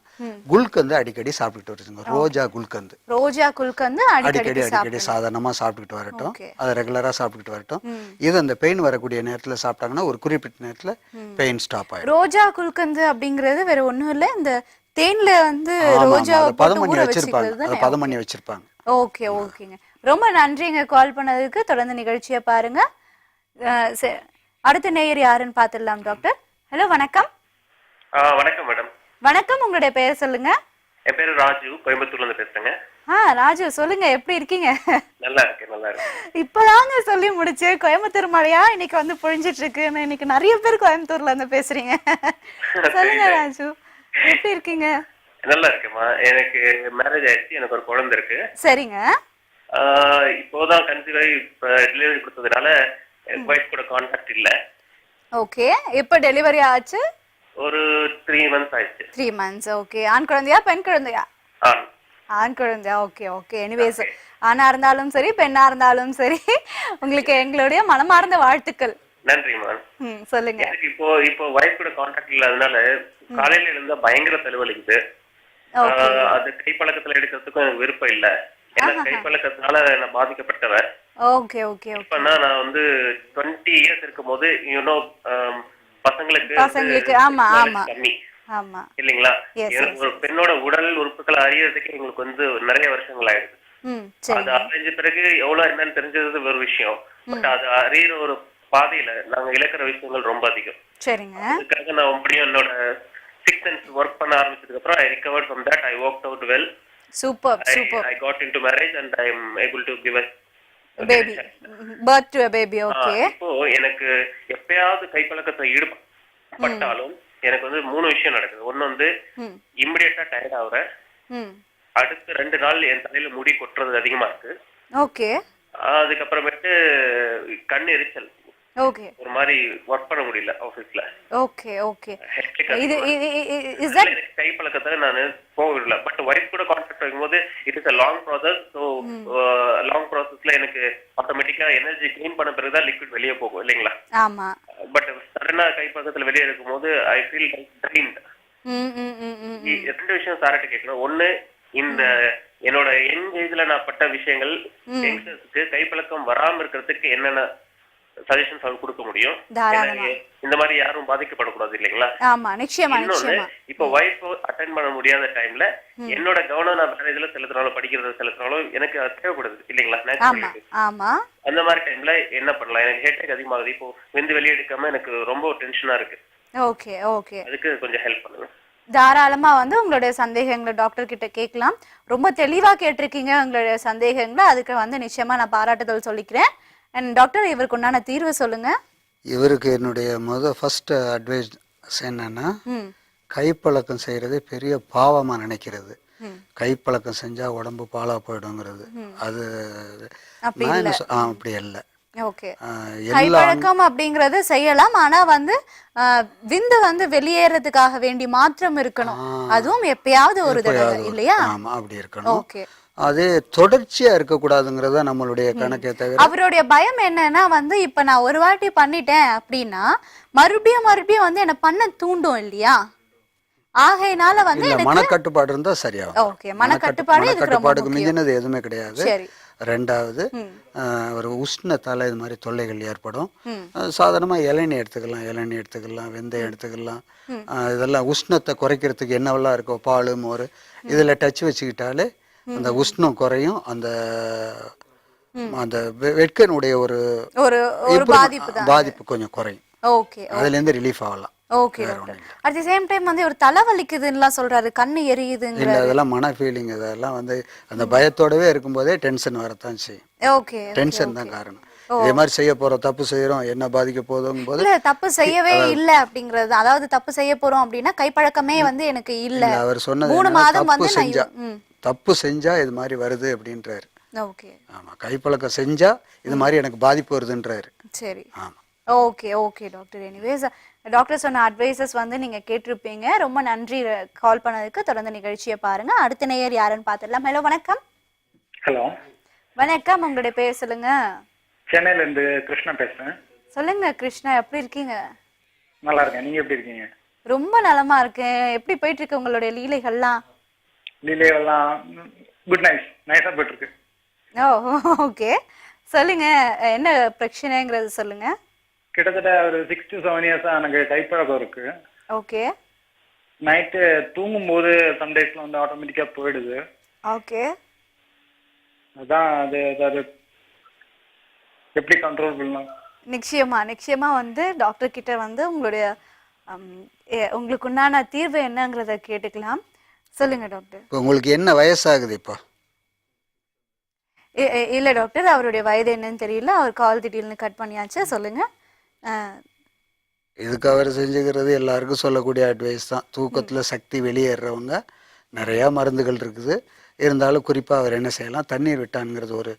Speaker 2: குல்கந்து அடிக்கடி சாப்பிட்டுட்டு வருதுங்க. ரோஜா குல்கந்து அடிக்கடி சாதாரணமாக சாப்பிட்டுக்கிட்டு வரட்டும், அதை ரெகுலராக சாப்பிட்டுக்கிட்டு வரட்டும். இது அந்த பெயின் வரக்கூடிய நேரத்தில் சாப்பிட்டாங்கன்னா ஒரு குறிப்பிட்ட நேரத்தில் பெயின் ஸ்டாப் ஆயிடும்.
Speaker 1: ரோஜா குல்கந்து அப்படிங்கிறது வேற ஒண்ணும் இல்ல, இந்த தேன்ல வந்து ரோஜா
Speaker 2: பதம் பண்ணி வச்சிருப்பாங்க.
Speaker 1: ஓகேங்க, ரொம்ப நன்றிங்க கால் பண்ணதுக்கு. தொடர்ந்து நிகழ்ச்சியை பாருங்க. அடுத்த நேயர் யாருன்னு பாத்துடலாம் டாக்டர். ஹலோ, வணக்கம்.
Speaker 3: வணக்கம் மேடம்.
Speaker 1: வணக்கம், உங்களுடைய பெயர் சொல்லுங்க.
Speaker 3: என் பேரு ராஜு, கோயம்புத்தூர்ல இருந்து பேசுறேங்க.
Speaker 1: ராஜு சொல்லுங்க, எப்படி இருக்கீங்க?
Speaker 3: நல்லா இருக்கு.
Speaker 1: இப்பதாங்க சொல்லி முடிச்சு, கோயம்புத்தூர் மழையா இன்னைக்கு வந்து பொழிஞ்சிட்டு இருக்கு. இன்னைக்கு நிறைய பேர் கோயம்புத்தூர்ல இருந்து பேசுறீங்க. சொல்லுங்க ராஜு, எப்படி இருக்கீங்க?
Speaker 3: நல்லா இருக்குமா. எனக்கு மேரேஜ் ஆயிடுச்சு, எனக்கு ஒரு குழந்தை இருக்கு.
Speaker 1: சரிங்க.
Speaker 3: இப்போதான் கன்சீவ் ஆகி டெலிவரி கொடுத்ததுனால வைஃப் கூட கான்டாக்ட் இல்ல.
Speaker 1: ஓகே, எப்ப டெலிவரி ஆச்சு?
Speaker 3: ஒரு 3 months ஆயிடுச்சு.
Speaker 1: 3 months. ஓகே, ஆண் குழந்தையா பெண் குழந்தையா? ஆண் குழந்தையா? ஓகே. எனிவேஸ், ஆணா இருந்தாலும் சரி பெண்ணா இருந்தாலும் சரி, உங்களுக்கு எங்களுடைய மனமார்ந்த வாழ்த்துக்கள்.
Speaker 3: நன்றிமா.
Speaker 1: சொல்லுங்க.
Speaker 3: இப்போ வைஃப் கூட கான்டாக்ட் இல்லாதனால காலையில இருந்தா பயங்கர தலைவலிக்குது. அது கைப்பழக்கத்துல எடுக்கிறதுக்கும் எனக்கு விருப்பம் இல்ல. ஏன்னா கைப்பழக்கத்தினால நான் பாதிக்கப்பட்டவன்.
Speaker 1: ஓகே.
Speaker 3: இப்ப நான் வந்து 20 years இருக்கும் போது பசங்களுக்கு
Speaker 1: ஆமா
Speaker 3: கம்மி
Speaker 1: ஆமா
Speaker 3: இல்லீங்களா? ஒரு பெண்ணோட உடல் உறுப்புகளை அறியறதுக்கு எங்களுக்கு வந்து நிறைய வருஷங்கள் ஆயிடுது. அது அறிஞ்ச பிறகு எவ்வளவு என்னன்னு தெரிஞ்சது ஒரு விஷயம். பட் அது அறியிற ஒரு பாதையில நாங்க இழக்கிற விஷயங்கள் ரொம்ப அதிகம்.
Speaker 1: சரிங்க.
Speaker 3: அதுக்காக நான் மறுபடியும் என்னோட 6 months ஒர்க் பண்ண ஆரம்பிச்சதுக்கு அப்புறம் I recovered from that. I worked out well.
Speaker 1: Super.
Speaker 3: I got into marriage and I am able to give a
Speaker 1: baby, birth to a baby. Okay.
Speaker 3: இப்போ எனக்கு எப்பயாவது கைப்பழக்கத்தை ஈடுபட்டாலும் எனக்கு வந்து 3 விஷயம் நடக்குது. ஒண்ணு வந்து இமிடியேட்டா டயர்ட் ஆகுறேன். அடுத்து 2 நாள் என் தலையில முடி கொட்டுறது அதிகமா இருக்கு.
Speaker 1: ஓகே.
Speaker 3: அதுக்கப்புறமேட்டு கண் எரிச்சல்.
Speaker 1: ஓகே.
Speaker 3: ஒரு மாதிரி ஒர்க் பண்ண முடியல ஆபீஸ்ல.
Speaker 1: ஓகே. இது இஸ் தட்
Speaker 3: கைப்பழக்கத்தை நான் போகல. பட் வைஃப் கூட கான்டாக்ட் ஆகும்போது it is a long process. so long processல எனக்கு ஆட்டோமேட்டிக்கா எனர்ஜி க்ளீன் பண்ண பிறகு தான் லிக்விட் வெளியே போகும் இல்லீங்களா?
Speaker 1: ஆமா.
Speaker 3: பட் சடனா கைப்பழக்கத்துல வெளியே இருக்கும்போது ஐ ஃபீல் ட்ரைன்ட். 2 விஷயம் சார்ட்ட கேட்கணும். ஒண்ணு, இந்த என்னோட யங் ஏஜ்ல நான் பட்ட விஷயங்கள் யங்ஸ்டர்ஸ்க்கு கைப்பழக்கம் வராம இருக்கிறதுக்கு என்னென்ன சஜஷன்ஸ் அவங்க கொடுக்க முடியும்? இந்த மாதிரி யாரும் பாதிக்கப்படக்கூடாது இல்லைங்களா?
Speaker 1: ஆமா, நிச்சயமா.
Speaker 3: இப்போ வைஃப் அட்டெண்ட் பண்ண முடியாத டைம்ல என்னோட கவனம் நான் வேற இதுல செலுத்தினாலும் படிக்கிறது செலுத்தினாலும் எனக்கு அது தேவைப்படுது இல்லைங்களா?
Speaker 1: ஆமா.
Speaker 3: அந்த மாதிரி டைம்ல என்ன பண்ணலாம்? எனக்கு ஹெட் அதிகமாகுது. இப்போ விந்து வெளியே எடுக்காம எனக்கு ரொம்ப டென்ஷனா இருக்கு.
Speaker 1: ஓகே.
Speaker 3: அதுக்கு கொஞ்சம் ஹெல்ப் பண்ணுங்க.
Speaker 1: தாராளமா வந்து உங்களுடைய சந்தேகங்களை டாக்டர் கிட்ட கேட்கலாம். ரொம்ப தெளிவா கேட்டிருக்கீங்க உங்களுடைய சந்தேகங்களை. அதுக்கு வந்து நிச்சயமா நான் பாராட்டுதல் சொல்லிக்கிறேன். அண்ட் டாக்டர், இவருக்கு உண்டான தீர்வு சொல்லுங்க.
Speaker 2: இவருக்கு என்னுடைய ஃபர்ஸ்ட் அட்வைஸ் என்னன்னா, கைப்பழக்கம் செய்யறது பெரிய பாவமா நினைக்கிறது. கைப்பழக்கம் செஞ்சா உடம்பு பாலா போயிடுங்கிறது அது அப்படி இல்லை.
Speaker 1: ஓகே. கைப்பழக்கம் அப்படிங்கறது செய்யலாம், ஆனா வந்து விந்து வந்து வெளியேறதுக்காக வேண்டி மாற்றம் இருக்கணும். அதுவும் எப்பயாவது ஒரு தடவை இல்லையா?
Speaker 2: ஆமா, அப்படி இருக்கணும். ஓகே. அது தொடர்ச்சியா இருக்க கூடாதுங்கிறத நம்மளுடைய கணக்கே தவிர.
Speaker 1: அவருடைய பயம் என்னன்னா வந்து, இப்ப நான் ஒரு வாட்டி பண்ணிட்டேன் அப்படின்னா மறுபடியும் வந்து என்ன பண்ண தூண்டும் இல்லையா? ஆகையினால வந்து
Speaker 2: மனக்கட்டுப்பாடு இருந்தா சரியாகும்.
Speaker 1: ஓகே, மனக்கட்டுப்பாடுக்கு
Speaker 2: மிஞ்சினது எதுவுமே கிடையாது. ரெண்டாவது, ஒரு உஷ்ணத்தால இது மாதிரி தொல்லைகள் ஏற்படும். சாதாரணமா இளநீ எடுத்துக்கலாம், வெந்தயம் எடுத்துக்கலாம். இதெல்லாம் உஷ்ணத்தை குறைக்கிறதுக்கு என்னவெல்லாம் இருக்கோ, பால், மோர், இதுல டச் வச்சுக்கிட்டாலே அந்த உஷ்ணம் குறையும். அந்த வெட்கனுடைய ஒரு பாதிப்பு கொஞ்சம் குறையும். அதுல இருந்து ரிலீஃப் ஆகலாம்.
Speaker 1: Okay doctor. At the same time வந்து ஒரு தலை வலிக்குதுன்னுலாம் சொல்றாரு, கண்ணு எரியுதுங்க.
Speaker 2: இல்ல, அதெல்லாம் மன ஃபீலிங். இதெல்லாம் வந்து அந்த பயத்தோடவே இருக்கும்போதே டென்ஷன் வரத்தான் செய்யும்.
Speaker 1: ஓகே.
Speaker 2: டென்ஷன் தான் காரணம். இதே மாதிரி செய்ய போறோம், தப்பு செய்யறோம், என்ன பாதிக்க போதும் போது.
Speaker 1: இல்ல, தப்பு செய்யவே இல்ல அப்படிங்கிறது, அதாவது தப்பு செய்ய போறோம் அப்படின்னா கைப்பழக்கமே வந்து எனக்கு இல்ல.
Speaker 2: அவர் சொன்னது
Speaker 1: 3 மாதம் வந்து
Speaker 2: தப்பு செஞ்சா இது மாதிரி வருது அப்படின்றாரு.
Speaker 1: ஓகே.
Speaker 2: ஆமா, கைப்பழக்கம் செஞ்சா இது மாதிரி எனக்கு பாதிப்பு வருதுன்றாரு.
Speaker 1: சரி.
Speaker 2: ஆமா.
Speaker 1: Okay doctor. எனிவேஸ், டாக்டர் சொன்ன அட்வைசஸ் வந்து நீங்கள் கேட்டிருப்பீங்க. ரொம்ப நன்றி கால் பண்ணதுக்கு. தொடர்ந்து நிகழ்ச்சியை பாருங்க. அடுத்த நேயர் யாருன்னு பார்த்துடலாம். ஹலோ, வணக்கம்.
Speaker 9: ஹலோ,
Speaker 1: வணக்கம். உங்களுடைய பேர் சொல்லுங்க.
Speaker 9: சென்னையில இருந்து கிருஷ்ணா பேசுறேன்.
Speaker 1: சொல்லுங்க கிருஷ்ணா, எப்படி இருக்கீங்க?
Speaker 9: நல்லா இருக்கேன், நீங்க எப்படி இருக்கீங்க?
Speaker 1: ரொம்ப நலமா இருக்கேன். எப்படி போயிட்டு இருக்கு உங்களுடைய லீலைகள்லாம்?
Speaker 9: லீலைகள்லாம் குட் நைஸா போயிட்டு இருக்கு.
Speaker 1: ஓ, ஓகே. சொல்லுங்க, என்ன பிரச்சனைங்கிறது சொல்லுங்க.
Speaker 9: கிட்டத்தட்ட ஒரு 6 to 7 இயர்ஸா எனக்கு கைப்பழக்கம் இருக்கு.
Speaker 1: ஓகே.
Speaker 9: நைட்டு தூங்கும்போது சம்டைம்ஸ்ல வந்து ஆட்டோமேட்டிக்கா போயிடுது.
Speaker 1: ஓகே.
Speaker 9: அதான் அது எப்படி கண்ட்ரோல் பண்ணலாம்?
Speaker 1: நிச்சயமா வந்து டாக்டர் கிட்ட வந்து உங்களுடைய உங்களுக்கு உண்டான தீர்வு என்னங்கிறத கேட்டுக்கலாம். சொல்லுங்க டாக்டர்.
Speaker 2: இப்போ உங்களுக்கு என்ன வயசாகுது இப்போ?
Speaker 1: இல்ல டாக்டர், அவருடைய வயது என்னன்னு தெரியல. அவர் கால் திடீர்னு கட் பண்ணியாச்சு. சொல்லுங்க.
Speaker 2: இதுக்கு அவர் செஞ்சுக்கிறது எல்லாருக்கும் சொல்லக்கூடிய அட்வைஸ் தான். தூக்கத்தில் சக்தி வெளியேறவங்க நிறையா மருந்துகள் இருக்குது. இருந்தாலும் குறிப்பாக அவர் என்ன செய்யலாம், தண்ணீர் விட்டான்ங்கிறது ஒரு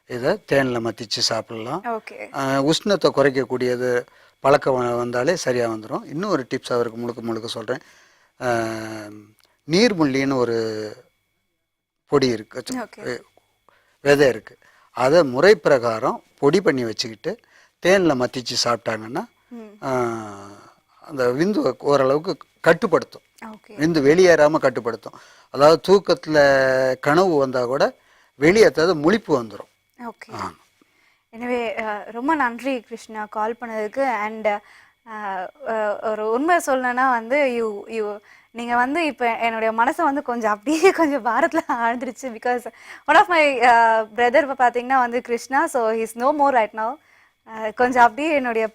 Speaker 2: இதை தேனில் மத்திச்சு சாப்பிடலாம்.
Speaker 1: ஓகே.
Speaker 2: உஷ்ணத்தை குறைக்கக்கூடியது பழக்கம் வந்தாலே சரியாக வந்துடும். இன்னும் ஒரு டிப்ஸ் அவருக்கு முழுக்க சொல்கிறேன். நீர்முள்ளின்னு ஒரு பொடி இருக்குது, விதை இருக்குது. அதை முறை பிரகாரம் பொடி பண்ணி வச்சுக்கிட்டு தேனில் மத்திச்சு சாப்பிட்டாங்கன்னா அந்த விந்து ஓரளவுக்கு கட்டுப்படுத்தும். விந்து வெளியேறாமல் கட்டுப்படுத்தும். அதாவது தூக்கத்தில் கனவு வந்தால் கூட வெளியேற்றாத முழிப்பு வந்துடும்.
Speaker 1: ஓகே. எனவே ரொம்ப நன்றி கிருஷ்ணா கால் பண்ணதுக்கு. அண்ட் ஒரு உண்மை சொல்லணும்னா வந்து நீங்கள் வந்து இப்போ என்னுடைய மனசை வந்து கொஞ்சம் அப்படியே கொஞ்சம் பாரத்தில் ஆழ்ந்துருச்சு. Because one of my brother இப்போ பார்த்தீங்கன்னா வந்து Krishna. So he's no more right now. கொஞ்சம் அப்படியே என்னுடைய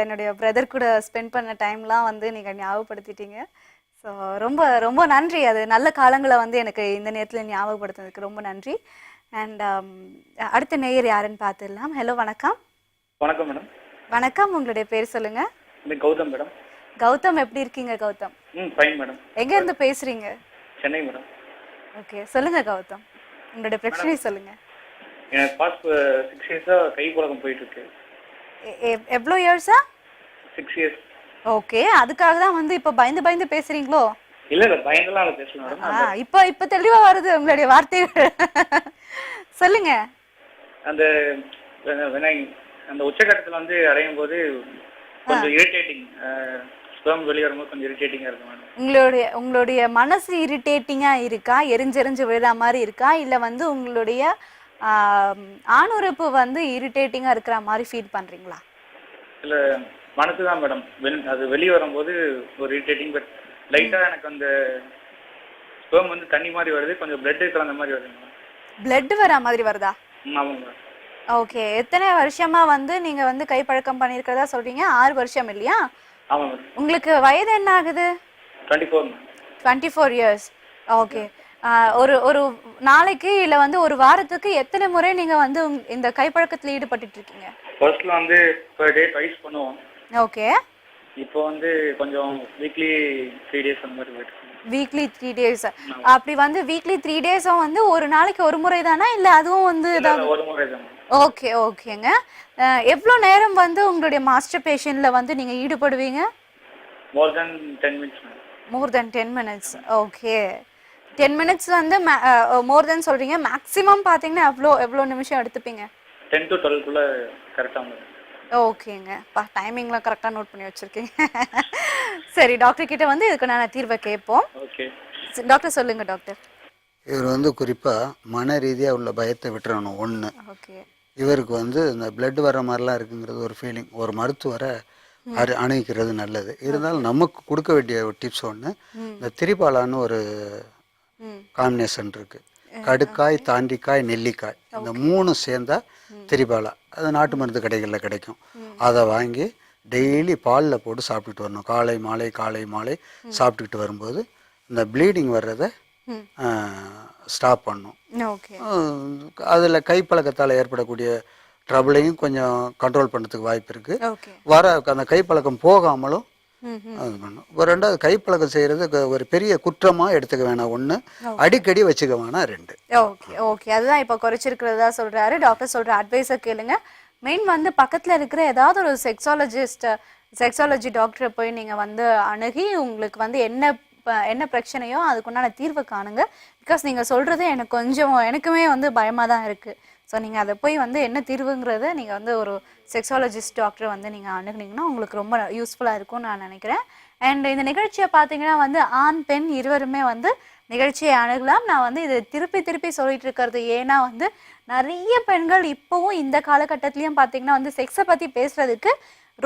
Speaker 1: என்னுடைய பிரதர் கூட ஸ்பெண்ட் பண்ண டைம்லாம் வந்து நீங்கள் ஞாபகப்படுத்திட்டீங்க. ஸோ ரொம்ப ரொம்ப நன்றி. அது நல்ல காலங்களை வந்து எனக்கு இந்த நேரத்தில் ஞாபகப்படுத்துனதுக்கு ரொம்ப நன்றி. அண்ட் அடுத்த நேயர் யாருன்னு பார்த்துடலாம். ஹலோ, வணக்கம்.
Speaker 9: வணக்கம் மேடம்.
Speaker 1: வணக்கம். உங்களுடைய பேர் சொல்லுங்க.
Speaker 9: கௌதம் மேடம்.
Speaker 1: கௌதம், எப்படி இருக்கீங்க கௌதம்?
Speaker 9: Fine madam.
Speaker 1: எங்க இருந்து பேசுறீங்க?
Speaker 9: சென்னை மேடம்.
Speaker 1: ஓகே, சொல்லுங்க கௌதம், உங்களுடைய பிரச்சனை சொல்லுங்க.
Speaker 9: எனக்கு பாஸ்ட் 6 இயர்ஸா கை பழக்கம் போயிட்டு இருக்கு.
Speaker 1: எவ்வளோ இயர்ஸா?
Speaker 9: 6 இயர்ஸ்.
Speaker 1: ஓகே, அதுக்காக தான் வந்து இப்போ பயந்து பேசுறீங்களோ?
Speaker 9: இல்ல பயந்தெல்லாம் பேசல மேடம்.
Speaker 1: இப்போ தெளிவா வருது உங்களுடைய வார்த்தைகள். சொல்லுங்க.
Speaker 9: அந்த அந்த உச்சகட்டத்தில் வந்து அடையும் போது கொஞ்சம் இரிட்டேட்டிங், ஸ்பெர்ம் வெளியே வரும்போது கொஞ்சம் இரிட்டேட்டிங்கா இருக்கு மேடம்.
Speaker 1: உங்களுடைய மனசு இரிட்டேட்டிங்கா இருக்கா? எரிஞ்செரிஞ்சு விழுற மாதிரி இருக்கா? இல்ல வந்து உங்களுடைய ஆணுறுப்பு வந்து இரிட்டேட்டிங்கா இருக்கிற மாதிரி ஃபீல் பண்றீங்களா?
Speaker 9: இல்ல மனசு தான் மேடம். அது வெளியே வரும்போது ஒரு இரிட்டேட்டிங், பட் லைட்டா எனக்கு அந்த ஸ்பெர்ம் வந்து தண்ணி மாதிரி வருது, கொஞ்சம் பிளட் கலந்த மாதிரி வருது மேடம்.
Speaker 1: பிளட் வர மாதிரி வருதா?
Speaker 9: ஆமாங்க மேடம்.
Speaker 1: ஓகே. எத்தனை வருஷமா வந்து நீங்க வந்து கை பழக்கம் பண்ணிருக்கிறதா சொல்றீங்க? 6 வருஷம் இல்லையா?
Speaker 9: ஆமா மேடம்.
Speaker 1: உங்களுக்கு வயது என்ன ஆகுது?
Speaker 9: 24.
Speaker 1: 24 இயர்ஸ். ஓகே. ஒரு நாளைக்கு இல்ல வந்து ஒரு வாரத்துக்கு எத்தனை முறை நீங்க வந்து இந்த கைப்பழக்கத்துல ஈடுபட்டுட்டு இருக்கீங்க?
Speaker 9: ஃபர்ஸ்ட்ல வந்து per day twice பண்ணுவோம்.
Speaker 1: ஓகே.
Speaker 9: இப்போ வந்து கொஞ்சம் வீக்லி 3 days அந்த மாதிரி போயிட்டு.
Speaker 1: Weekly 3 days. அப்படி வந்து வீக்லி 3 டேஸும் வந்து ஒரு நாளைக்கு ஒரு முறை தானா இல்ல அதுவும் வந்து
Speaker 9: ஒரு முறை தான்?
Speaker 1: ஓகே, ஓகேங்க. எவ்வளோ நேரம் வந்து உங்களுடைய மாஸ்டர்பேஷன்ல வந்து நீங்க ஈடுபடுவீங்க?
Speaker 9: More than 10 minutes.
Speaker 1: More than 10 minutes. Okay. 10 minutes வந்து மோர் தென் சொல்றீங்க. மேக்ஸிமம் பாத்தீங்கன்னா எவ்வளோ நிமிஷம் எடுத்துப்பீங்க?
Speaker 9: 10 to 12 குள்ள கரெக்டா வந்து.
Speaker 1: ஓகேங்க. டைமிங்லாம் கரெக்டாக நோட் பண்ணி வச்சிருக்கீங்க. சரி, டாக்டர் கிட்ட வந்து இதுக்கு நான் தீர்வை கேட்போம்.
Speaker 9: ஓகே
Speaker 1: டாக்டர், சொல்லுங்க டாக்டர்.
Speaker 2: இவர் வந்து குறிப்பாக மன ரீதியாக உள்ள பயத்தை விட்டுறணும் ஒன்று.
Speaker 1: ஓகே.
Speaker 2: இவருக்கு வந்து இந்த பிளட் வர மாதிரிலாம் இருக்குங்கிறது ஒரு ஃபீலிங். ஒரு மருத்துவரை அணுகிக்கிறது நல்லது. இருந்தாலும் நமக்கு கொடுக்க வேண்டிய ஒரு டிப்ஸ் ஒன்று, இந்த திரிபாலான்னு ஒரு காம்பினேஷன் இருக்குது. கடுக்காய், தாண்டிக்காய், நெல்லிக்காய், இந்த 3 சேர்ந்தா திரிபாலா. அது நாட்டு மருந்து கடைகளில் கிடைக்கும். அதை வாங்கி டெய்லி பாலில் போட்டு சாப்பிட்டுட்டு வரணும். காலை மாலை சாப்பிட்டுக்கிட்டு வரும்போது இந்த ப்ளீடிங் வர்றதை ஸ்டாப் பண்ணும். அதில் கைப்பழக்கத்தால் ஏற்படக்கூடிய ட்ரபிளையும் கொஞ்சம் கண்ட்ரோல் பண்ணுறதுக்கு வாய்ப்பு இருக்குது. அந்த கைப்பழக்கம் போகாமலும் அது பண்ணும். ரெண்டாவது, கைப்பழக்கம் செய்கிறது ஒரு பெரிய குற்றமாக எடுத்துக்க வேணாம். 1, அடிக்கடி வச்சுக்க வேணாம். 2.
Speaker 1: ஓகே. அதுதான் இப்போ குறைச்சிருக்கிறதா சொல்கிறாரு டாக்டர். சொல்கிற அட்வைஸை கேளுங்க. மெயின் வந்து பக்கத்தில் இருக்கிற ஏதாவது ஒரு செக்ஸாலஜிஸ்ட் செக்ஸாலஜி டாக்டரை போய் நீங்கள் வந்து அணுகி உங்களுக்கு வந்து என்ன பிரச்சனையோ அதுக்குண்டான தீர்வு காணுங்க. பிகாஸ் நீங்கள் சொல்கிறது எனக்கு கொஞ்சம் எனக்குமே வந்து பயமாக தான் இருக்குது. ஸோ நீங்கள் அதை போய் வந்து என்ன தீர்வுங்கிறத நீங்கள் வந்து ஒரு செக்ஸாலஜிஸ்ட் டாக்டரை வந்து நீங்கள் அணுகுனீங்கன்னா உங்களுக்கு ரொம்ப யூஸ்ஃபுல்லாக இருக்கும்னு நான் நினைக்கிறேன். அண்ட் இந்த நிகழ்ச்சியை பார்த்தீங்கன்னா வந்து ஆண் பெண் இருவருமே வந்து நிகழ்ச்சியை அணுகலாம். நான் வந்து இது திருப்பி சொல்லிட்டு இருக்கிறது ஏன்னா வந்து நிறைய பெண்கள் இப்போவும் இந்த காலகட்டத்திலையும் பார்த்தீங்கன்னா வந்து செக்ஸை பற்றி பேசுறதுக்கு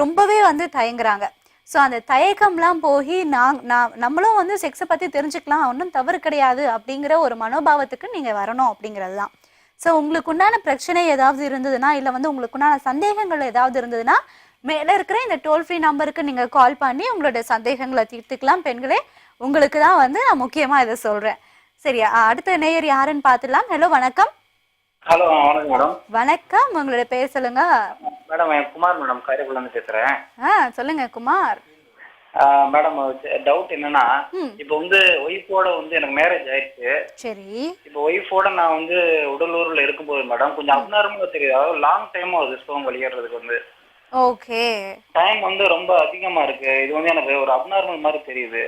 Speaker 1: ரொம்பவே வந்து தயங்குறாங்க. ஸோ அந்த தயக்கம்லாம் போய் நம்மளும் வந்து செக்ஸை பற்றி தெரிஞ்சுக்கலாம், ஒன்றும் தவறு கிடையாது அப்படிங்கிற ஒரு மனோபாவத்துக்கு நீங்கள் வரணும் அப்படிங்கிறது தான். ஸோ உங்களுக்கு உண்டான பிரச்சனை ஏதாவது இருந்ததுன்னா இல்லை வந்து உங்களுக்கு உண்டான சந்தேகங்கள் ஏதாவது இருந்ததுன்னா மேலே இருக்கிற இந்த டோல் ஃப்ரீ நம்பருக்கு நீங்கள் கால் பண்ணி உங்களுடைய சந்தேகங்களை தீர்த்துக்கலாம். பெண்களே, உங்களுக்கு தான் வந்து நான் முக்கியமாக இதை சொல்கிறேன். சரியா? அடுத்த நேயர் யாருன்னு பார்த்துடலாம். ஹலோ, வணக்கம்.
Speaker 10: ஹலோ, வணக்கம் மேடம்.
Speaker 1: வணக்கம், உங்களுடைய பேர் சொல்லுங்க.
Speaker 10: மேடம், குமார் மேடம், காரைக்குடிலேருந்து பேசுகிறேன்.
Speaker 1: சொல்லுங்க குமார்.
Speaker 10: மேடம், டவுட் என்னன்னா, இப்போ வந்து ஒய்ஃபோட வந்து எனக்கு மேரேஜ் ஆயிடுச்சு.
Speaker 1: சரி.
Speaker 10: இப்போ ஒய்ஃபோட நான் வந்து உடலூரில் இருக்கும்போது மேடம் கொஞ்சம் அப்நார்மலாக தெரியுது. அதாவது லாங் டைம் ஆகுது ஸ்பெர்ம் வெளியேறதுக்கு வந்து.
Speaker 1: ஓகே.
Speaker 10: டைம் வந்து ரொம்ப அதிகமா இருக்கு. இது வந்து எனக்கு ஒரு அப்நார்மல் மாதிரி தெரியுது.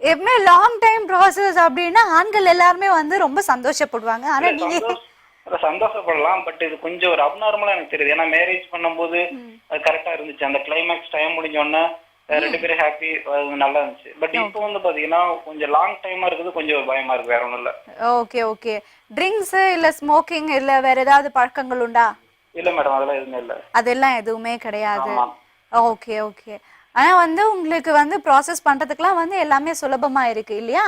Speaker 1: எப்பவுமே லாங் டைம் ப்ராசஸ் அப்படின்னா ஆண்கள் எல்லாருமே வந்து ரொம்ப சந்தோஷப்படுவாங்க. ஆனா நீங்க
Speaker 10: சந்தோஷப்படலாம், பட் இது கொஞ்சம் ஒரு அப்நார்மலா எனக்கு தெரியுது. ஏன்னா மேரேஜ் பண்ணும்போது அது கரெக்டா இருந்துச்சு. அந்த கிளைமேக்ஸ் டைம் முடிஞ்சோடனே 2 பேரும் ஹாப்பி, நல்லா இருந்துச்சு. பட் இப்போ வந்து பாத்தீங்கன்னா கொஞ்சம் லாங் டைமா இருக்குது, கொஞ்சம் பயமா இருக்கு. வேற ஒண்ணும் இல்ல.
Speaker 1: ஓகே. ட்ரிங்க்ஸ் இல்ல ஸ்மோக்கிங் இல்ல வேற ஏதாவது பழக்கங்கள் உண்டா?
Speaker 10: இல்ல மேடம், அதெல்லாம் எதுவுமே இல்ல.
Speaker 1: அதெல்லாம் எதுவுமே கிடையாது. ஓகே. ஆனா வந்து உங்களுக்கு வந்து ப்ராசஸ் பண்றதுக்குலாம் வந்து எல்லாமே சுலபமா இருக்கு இல்லையா?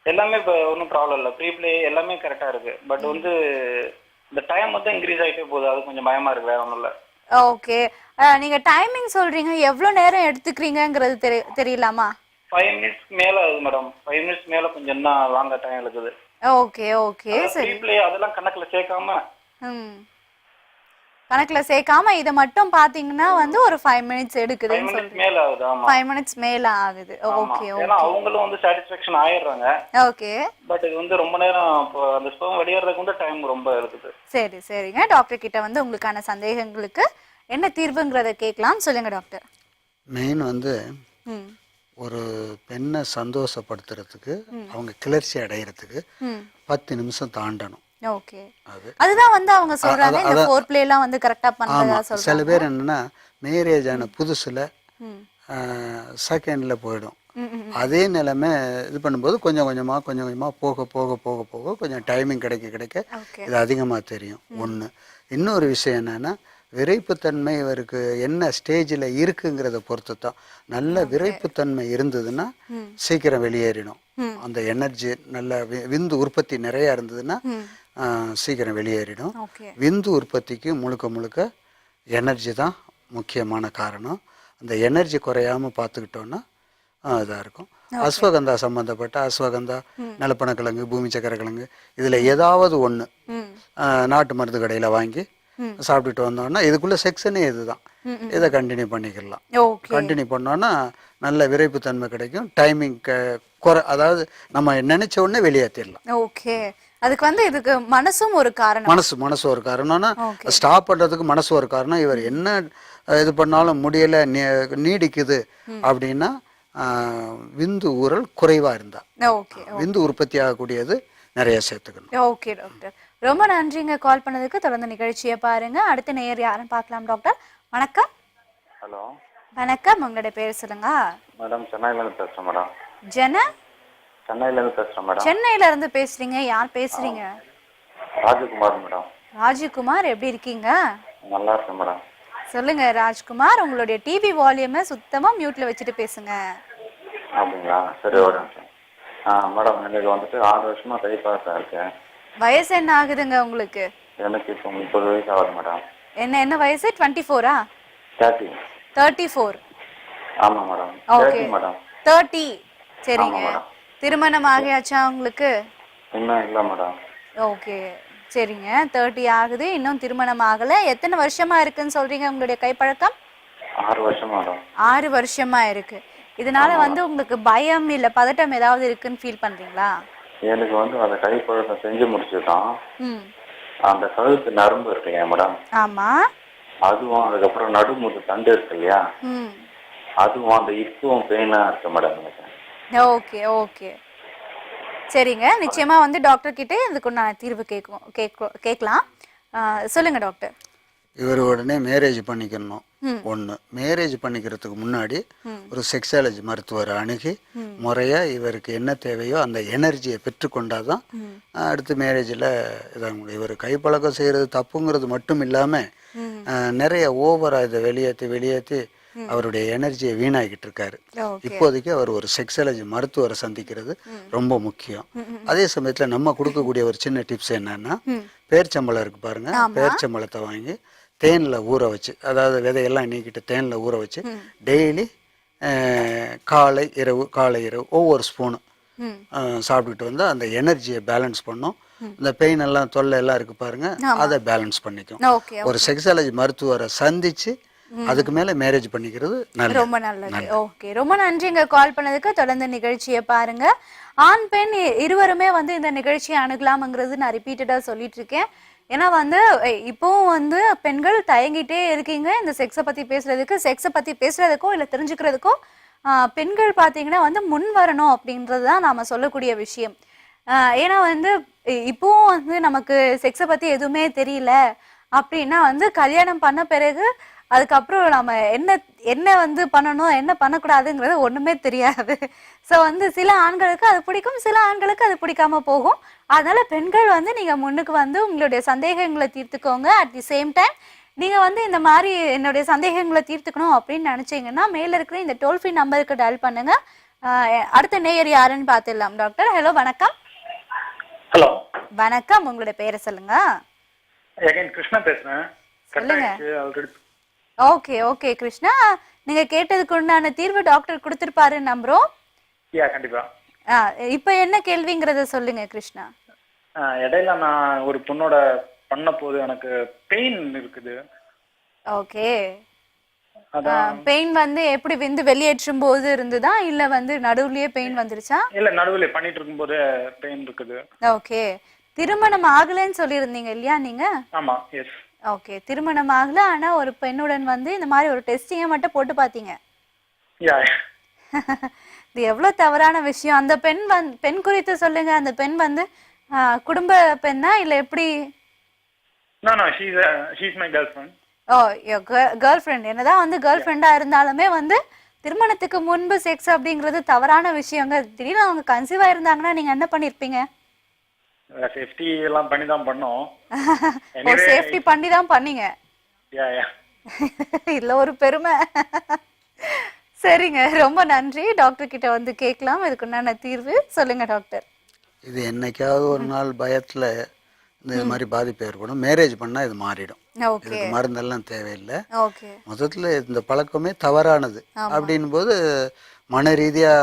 Speaker 10: எல்லாமே இப்போ ஒன்றும் ப்ராப்ளம் இல்லை. ப்ரீ ப்ளே எல்லாமே கரெக்டா இருக்கு. பட் வந்து இந்த டைம் வந்து இன்க்ரீஸ் ஆகிட்டே போகுது. அது கொஞ்சம் பயமா இருக்கு. வேற ஒன்றும் இல்லை.
Speaker 1: ஓகே. நீங்க டைமிங் சொல்றீங்க, எவ்வளவு நேரம் எடுத்துக்கிறீங்கங்கிறது தெரியலாமா?
Speaker 10: 5 மினிட்ஸ் மேல ஆகுது மேடம். 5 மினிட்ஸ் மேல கொஞ்சம் என்ன லாங்கா டைம் இருக்குது.
Speaker 1: ஓகே. சரி.
Speaker 10: ப்ரீ ப்ளே அதெல்லாம் கணக்குல சேர்க்காம
Speaker 1: கணக்குல சேர்க்காம இத மட்டும் பாத்தீங்கன்னா வந்து ஒரு 5 மினிட்ஸ் எடுக்குதுன்னு சொல்றீங்க.
Speaker 10: 5 மினிட்ஸ் மேல ஆகுது. ஆமா,
Speaker 1: 5 மினிட்ஸ் மேல ஆகுது. ஓகே.
Speaker 10: ஏன்னா அவங்களும் வந்து சாட்டிஸ்ஃபேக்ஷன் ஆயிடுறாங்க.
Speaker 1: ஓகே.
Speaker 10: பட் இது வந்து ரொம்ப நேரம் அந்த ஸ்பெர்ம் வெளியேறதுக்கு வந்து டைம் ரொம்ப இருக்குது.
Speaker 1: சரிங்க. டாக்டர் கிட்ட வந்து உங்களுக்கான சந்தேகங்களுக்கு என்ன தீர்வுங்கறத கேட்கலாம். சொல்லுங்க டாக்டர்.
Speaker 2: மெயின் வந்து ஒரு பெண்ணை சந்தோஷப்படுத்துறதுக்கு, அவங்க கிளர்ச்சி அடையிறதுக்கு 10 நிமிஷம் தாண்டணும்.
Speaker 1: ஓகே. அதுதான் வந்து அவங்க சொல்றாங்க இந்த ஃபோர் ப்ளே எல்லாம் வந்து கரெக்ட்டா பண்றதா சொல்றாங்க.
Speaker 2: சில பேர் என்னன்னா மேரேஜ் ஆன புதுசுல செகண்ட்ல போயிடும். அதே நிலைமை இது பண்ணும்போது கொஞ்சம் கொஞ்சமா போக கொஞ்சம் டைமிங் கிடைக்க இது அதிகமா தெரியும். ஒண்ணு. இன்னொரு விஷயம் என்னன்னா, விரைப்புத்தன்மை இவருக்கு என்ன ஸ்டேஜில் இருக்குங்கிறத பொறுத்து தான். நல்ல விரைப்புத்தன்மை இருந்ததுன்னா சீக்கிரம் வெளியேறிடும். அந்த எனர்ஜி நல்ல விந்து உற்பத்தி நிறைய இருந்ததுன்னா சீக்கிரம் வெளியேறிடும். விந்து உற்பத்திக்கு முழுக்க எனர்ஜி தான் முக்கியமான காரணம். அந்த எனர்ஜி குறையாமல் பார்த்துக்கிட்டோன்னா இதாக இருக்கும். அஸ்வகந்தா சம்பந்தப்பட்ட அஸ்வகந்தா, நிலப்பனக்கிழங்கு, பூமி சக்கரை கிழங்கு, இதில் ஏதாவது ஒன்று நாட்டு மருந்து கடையில் வாங்கி சாப்பிட்டுட்டு வந்தோம்னா இதுக்குள்ள செக்ஷனே இதுதான். இதை கண்டினியூ பண்ணிக்கலாம். கண்டினியூ பண்ணோன்னா நல்ல விரைப்புத்தன்மை கிடைக்கும். டைமிங் அதாவது நம்ம நினைச்ச உடனே வெளியேற்றிடலாம்.
Speaker 1: ஓகே. அதுக்கு வந்து இதுக்கு மனசும் ஒரு காரணம்.
Speaker 2: மனசு ஒரு காரணம்னா ஸ்டாப் பண்றதுக்கு மனசு ஒரு காரணம். இவர் என்ன இது பண்ணாலும் முடியல, நீடிக்குது அப்படின்னா விந்து ஊறல் குறைவா இருந்தா, விந்து உற்பத்தி ஆகக்கூடியது நிறைய சேர்த்துக்கணும்.
Speaker 1: ஓகே டாக்டர், ரொம்ப நன்றிங்க கால் பண்ணதுக்கு. தொடர்ந்து நிகழ்ச்சியை பாருங்க. அடுத்த நேயர் யாருன்னு பார்க்கலாம். டாக்டர் வணக்கம்.
Speaker 5: ஹலோ
Speaker 1: வணக்கம், உங்களுடைய பேர் சொல்லுங்க.
Speaker 5: மேடம், சென்னையில இருந்து பேசுறேன் மேடம்.
Speaker 1: சென்னையில இருந்து பேசுறேன்
Speaker 5: மேடம்.
Speaker 1: சென்னையில இருந்து பேசுறீங்க. யார் பேசுறீங்க?
Speaker 5: ராஜகுமார் மேடம்.
Speaker 1: ராஜகுமார், எப்படி இருக்கீங்க?
Speaker 5: நல்லா இருக்கேன் மேடம்.
Speaker 1: சொல்லுங்க ராஜ்குமார், உங்களுடைய டிவி வால்யூமை சுத்தமா மியூட்ல வச்சுட்டு பேசுங்க.
Speaker 5: அப்படிங்களா? சரி, ஒரு நிமிஷம். மேடம், எனக்கு வந்துட்டு 6 வருஷமா கை பழக்கம் இருக்கேன்.
Speaker 1: வயசு என்ன ஆகுதுங்க உங்களுக்கு?
Speaker 5: எனக்கு இப்போ 30 வயசு ஆகுது மேடம்.
Speaker 1: என்ன வயசு? 24ஆ?
Speaker 5: 30.
Speaker 1: 34.
Speaker 5: ஆமா மேடம்.
Speaker 1: Okay
Speaker 5: madam.
Speaker 1: 30. சரிங்க. திருமணம் ஆகியாச்சா உங்களுக்கு?
Speaker 5: இன்னும் இல்ல மேடம்.
Speaker 1: ஓகே, சரிங்க. 30 ஆகுது, இன்னும் திருமணம் ஆகல. எத்தனை வருஷமா இருக்குன்னு சொல்றீங்க உங்களுடைய கைப்பழக்கம்?
Speaker 5: 6 வருஷமா மேடம்.
Speaker 1: 6 வருஷமா இருக்கு. இதனால வந்து உங்களுக்கு பயம் இல்ல பதட்டம் ஏதாவது இருக்குன்னு ஃபீல் பண்றீங்களா?
Speaker 5: எனக்கு வந்து அந்த கைப்பழக்கம் செஞ்சு முடிச்சுட்டான். அந்த கழுத்து நரம்பு இருக்குங்க மேடம்.
Speaker 1: ஆமா.
Speaker 5: அதுவும் அதுக்கப்புறம் நடுமுது தண்டு இருக்கு இல்லையா,
Speaker 1: ம்.
Speaker 5: அதுவும் அந்த இப்பவும் பெயினா இருக்கு மேடம் எனக்கு.
Speaker 1: ஓகே ஓகே சரிங்க, நிச்சயமா வந்து டாக்டர் கிட்ட இதுக்கு நான் தீர்வு கேட்கலாம். சொல்லுங்க டாக்டர்.
Speaker 2: இவர் உடனே மேரேஜ் பண்ணிக்கணும். ஒன்று, மேரேஜ் பண்ணிக்கிறதுக்கு முன்னாடி ஒரு செக்ஸாலஜி மருத்துவரை அணுகி முறையாக இவருக்கு என்ன தேவையோ அந்த எனர்ஜியை பெற்றுக்கொண்டால் தான் அடுத்து மேரேஜில் இதாக முடியும். இவர் கைப்பழக்கம் செய்கிறது தப்புங்கிறது மட்டும் இல்லாமல் நிறைய ஓவராக இதை வெளியேற்றி அவருடைய எனர்ஜியை வீணாகிட்டு இருக்காரு. இப்போதைக்கு அவர் ஒரு செக்ஸாலஜி மருத்துவரை சந்திக்கிறது ரொம்ப முக்கியம். அதே சமயத்தில் நம்ம கொடுக்கக்கூடிய ஒரு சின்ன டிப்ஸ் என்னன்னா, பேர்ச்சம்பளம் இருக்கு பாருங்க, பேர்ச்சம்பளத்தை வாங்கி தேனில் ஊற வச்சு, அதாவது விதையெல்லாம் நீக்கிட்டு தேனில் ஊற வச்சு டெய்லி காலை இரவு ஒவ்வொரு ஸ்பூனு சாப்பிட்டுட்டு வந்து அந்த எனர்ஜியை பேலன்ஸ் பண்ணும். இந்த பெயின் எல்லாம் தொல்லை எல்லாம் இருக்கு பாருங்க, அதை பேலன்ஸ் பண்ணிக்கும். ஒரு செக்ஸாலஜி மருத்துவரை சந்திச்சு அதுக்கு மேல மேரேஜ் பண்ணிக்கிறது
Speaker 1: ரொம்ப நல்லது. ஓகே, ரொம்ப நன்றிங்க கால் பண்ணதுக்கு. தொடர்ந்து நிகழ்ச்சியை பாருங்க. ஆண் பெண் இருவருமே வந்து இந்த நிகழ்ச்சியை அணுகலாம்ங்கிறது நான் ரிப்பீட்டடா சொல்லிட்டு இருக்கேன். ஏன்னா வந்து இப்போவும் வந்து பெண்கள் தயங்கிட்டே இருக்கீங்க இந்த செக்ஸை பத்தி பேசுறதுக்கோ இல்லை தெரிஞ்சுக்கிறதுக்கோ. பெண்கள் பார்த்தீங்கன்னா வந்து முன் வரணும் அப்படின்றது தான் நாம சொல்லக்கூடிய விஷயம். ஏன்னா வந்து இப்போவும் வந்து நமக்கு செக்ஸை பத்தி எதுவுமே தெரியல அப்படின்னா வந்து கல்யாணம் பண்ண பிறகு அதுக்கப்புறம் நம்ம என்ன வந்து பண்ணணும் என்ன பண்ணக்கூடாதுங்கிறது ஒண்ணுமே தெரியாது. ஸோ வந்து சில ஆண்களுக்கு அது பிடிக்கும், சில ஆண்களுக்கு அது பிடிக்காம போகும். அதனால பெண்கள் வந்து நீங்க முன்னுக்கு வந்து உங்களுடைய சந்தேகங்களை தீர்த்துக்கோங்க. அட் தி சேம் டைம் நீங்க வந்து இந்த மாதிரி என்னுடைய சந்தேகங்களை தீர்த்துக்கணும் அப்படின்னு நினைச்சீங்கன்னா மேல இருக்கிற இந்த டோல் ஃப்ரீ நம்பருக்கு டயல் பண்ணுங்க. அடுத்த நேயர் யாருன்னு பார்த்துடலாம். டாக்டர் ஹலோ, வணக்கம்.
Speaker 9: ஹலோ
Speaker 1: வணக்கம், உங்களுடைய பேரை சொல்லுங்க.
Speaker 9: கிருஷ்ணா பேசுறேன்.
Speaker 1: சொல்லுங்க. ஓகே ஓகே கிருஷ்ணா, நீங்க கேட்டதுக்கு உண்டான தீர்வு டாக்டர் கொடுத்திருப்பாருன்னு நம்புறோம்.
Speaker 9: கண்டிப்பா.
Speaker 1: இப்போ என்ன கேள்விங்கிறத சொல்லுங்க கிருஷ்ணா.
Speaker 9: இடையில நான் ஒரு பொண்ணோட பண்ண போது எனக்கு பெயின் இருக்குது.
Speaker 1: ஓகே, பெயின் வந்து எப்படி வந்து வெளியேற்றும் போது இருந்ததா இல்ல வந்து நடுவுலயே பெயின் வந்துருச்சா?
Speaker 9: இல்ல, நடுவுல பண்ணிட்டு இருக்கும்போது பெயின் இருக்குது.
Speaker 1: ஓகே, திருமணம் ஆகலன்னு சொல்லியிருந்தீங்க இல்லையா நீங்க?
Speaker 9: ஆமா, எஸ்.
Speaker 1: ஓகே, திருமணம் ஆகல, ஆனா ஒரு பெண்ணுடன் வந்து இந்த மாதிரி ஒரு டெஸ்டிங்கை மட்டும் போட்டு பாத்தீங்க. இது எவ்வளவு தவறான விஷயம். அந்த பெண் குறித்து சொல்லுங்க. அந்த பெண் வந்து குடும்ப பெண்ணா இல்ல எப்படி?
Speaker 9: she's my girlfriend.
Speaker 1: Oh, girlfriend. என்னதான் வந்து கேர்ள் ஃப்ரெண்டா இருந்தாலுமே வந்து திருமணத்துக்கு முன்பு செக்ஸ் அப்படிங்கிறது தவறான விஷயங்க. திடீர்னு அவங்க கன்சீவா இருந்தாங்கன்னா நீங்க என்ன பண்ணிருப்பீங்க?
Speaker 9: சேஃப்டி எல்லாம் பண்ணி தான் பண்ணோம்.
Speaker 1: சேஃப்டி பண்ணி தான் பண்ணீங்க. இல்ல ஒரு பெருமை. சரிங்க, ரொம்ப நன்றி. டாக்டர் கிட்ட வந்து கேட்கலாம் இதுக்கு உண்டான தீர்வு. சொல்லுங்க டாக்டர்.
Speaker 2: இது என்னைக்காவது ஒரு நாள் பயத்துல இந்த மாதிரி பாதிப்பு ஏற்படும். மேரேஜ் பண்ணா இது மாறிடும். இதுக்கு மருந்தெல்லாம் தேவையில்லை. முதல்ல இந்த பழக்கமே தவறானது அப்படின் போது மன ரீதியா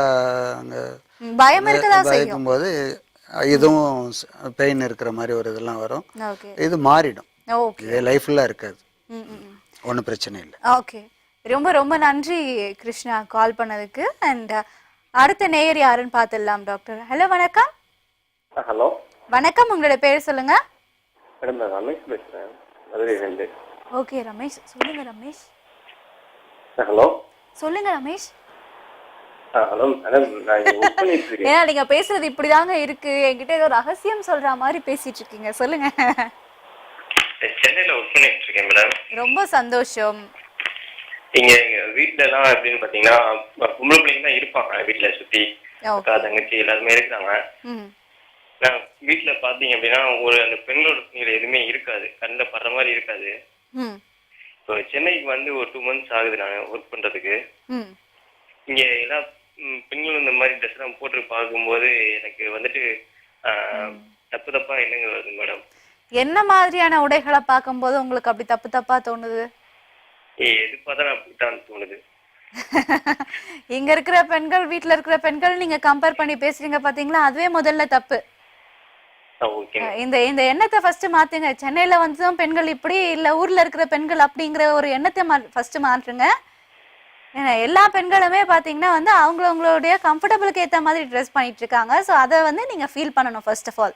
Speaker 2: பயக்கும் போது இதுவும் பெயின் இருக்கிற மாதிரி ஒரு இதெல்லாம் வரும். இது மாறிடும். இது லைஃப்ல இருக்காது, ஒன்றும் பிரச்சனை இல்லை.
Speaker 1: ஓகே, ரொம்ப ரொம்ப நன்றி கிருஷ்ணா கால் பண்ணதுக்கு. அண்ட் அடுத்த நேயர் யாருன்னு பார்த்துடலாம் டாக்டர். ஹலோ, வணக்கம்.
Speaker 6: ஹலோ
Speaker 1: வணக்கம், உங்களோட பேர் சொல்லுங்க.
Speaker 6: மேடம் நான் ரமேஷ் பேசுறேன், மதுரையிலிருந்து.
Speaker 1: ஓகே ரமேஷ், சொல்லுங்க ரமேஷ்.
Speaker 6: ஹலோ
Speaker 1: சொல்லுங்க ரமேஷ்.
Speaker 6: ஹலோ மேடம், நான் ஒர்க் பண்ணிட்டு இருக்கேன்.
Speaker 1: ஏன்னா நீங்க பேசுறது இப்படிதாங்க இருக்கு, என்கிட்ட ஏதோ ரகசியம் சொல்ற மாதிரி பேசிட்டு இருக்கீங்க. சொல்லுங்க.
Speaker 6: சென்னையில ஒர்க் பண்ணிட்டு இருக்கேன் மேடம்.
Speaker 1: ரொம்ப சந்தோஷம்.
Speaker 6: இங்க வீட்டுல எல்லாம் எப்படின்னு பாத்தீங்கன்னா பொம்பளை பிள்ளைங்க தான் இருப்பாங்க வீட்டுல சுத்தி. அக்கா தங்கச்சி எல்லாருமே இருக்காங்க. வீட்டுல பாத்தீங்க அப்படின்னா ஒரு அந்த பெண்களோட துணியில எதுவுமே இருக்காது, கண்ணில் படுற மாதிரி இருக்காது. இப்போ சென்னைக்கு வந்து ஒரு 2 months ஆகுது நான் ஒர்க் பண்றதுக்கு. இங்க எல்லா பெண்களும் இந்த மாதிரி ட்ரெஸ் எல்லாம் போட்டு பார்க்கும்போது எனக்கு வந்துட்டு தப்பா என்னங்க வருது மேடம்?
Speaker 1: என்ன மாதிரியான உடைகளை பார்க்கும்போது உங்களுக்கு அப்படி தப்பா தோணுது?
Speaker 6: எது பார்த்தா அப்படித்தான் தோணுது.
Speaker 1: இங்க இருக்கிற பெண்கள் வீட்டுல இருக்கிற பெண்கள் நீங்க கம்பேர் பண்ணி பேசுறீங்க பாத்தீங்களா, அதுவே முதல்ல தப்பு. இந்த இந்த எண்ணத்தை ஃபர்ஸ்ட் மாத்துங்க. சென்னையில வந்து பெண்கள் இப்படி இல்ல ஊர்ல இருக்கிற பெண்கள் அப்படிங்கிற ஒரு எண்ணத்தை ஃபர்ஸ்ட் மாற்றுங்க. எல்லா பெண்களுமே பாத்தீங்கன்னா வந்து அவங்களுடைய கம்ஃபர்டபுளுக்கு ஏற்ற மாதிரி ட்ரெஸ் பண்ணிட்டு இருக்காங்க. ஸோ அதை வந்து நீங்க ஃபீல் பண்ணணும் ஃபர்ஸ்ட் ஆஃப் ஆல்.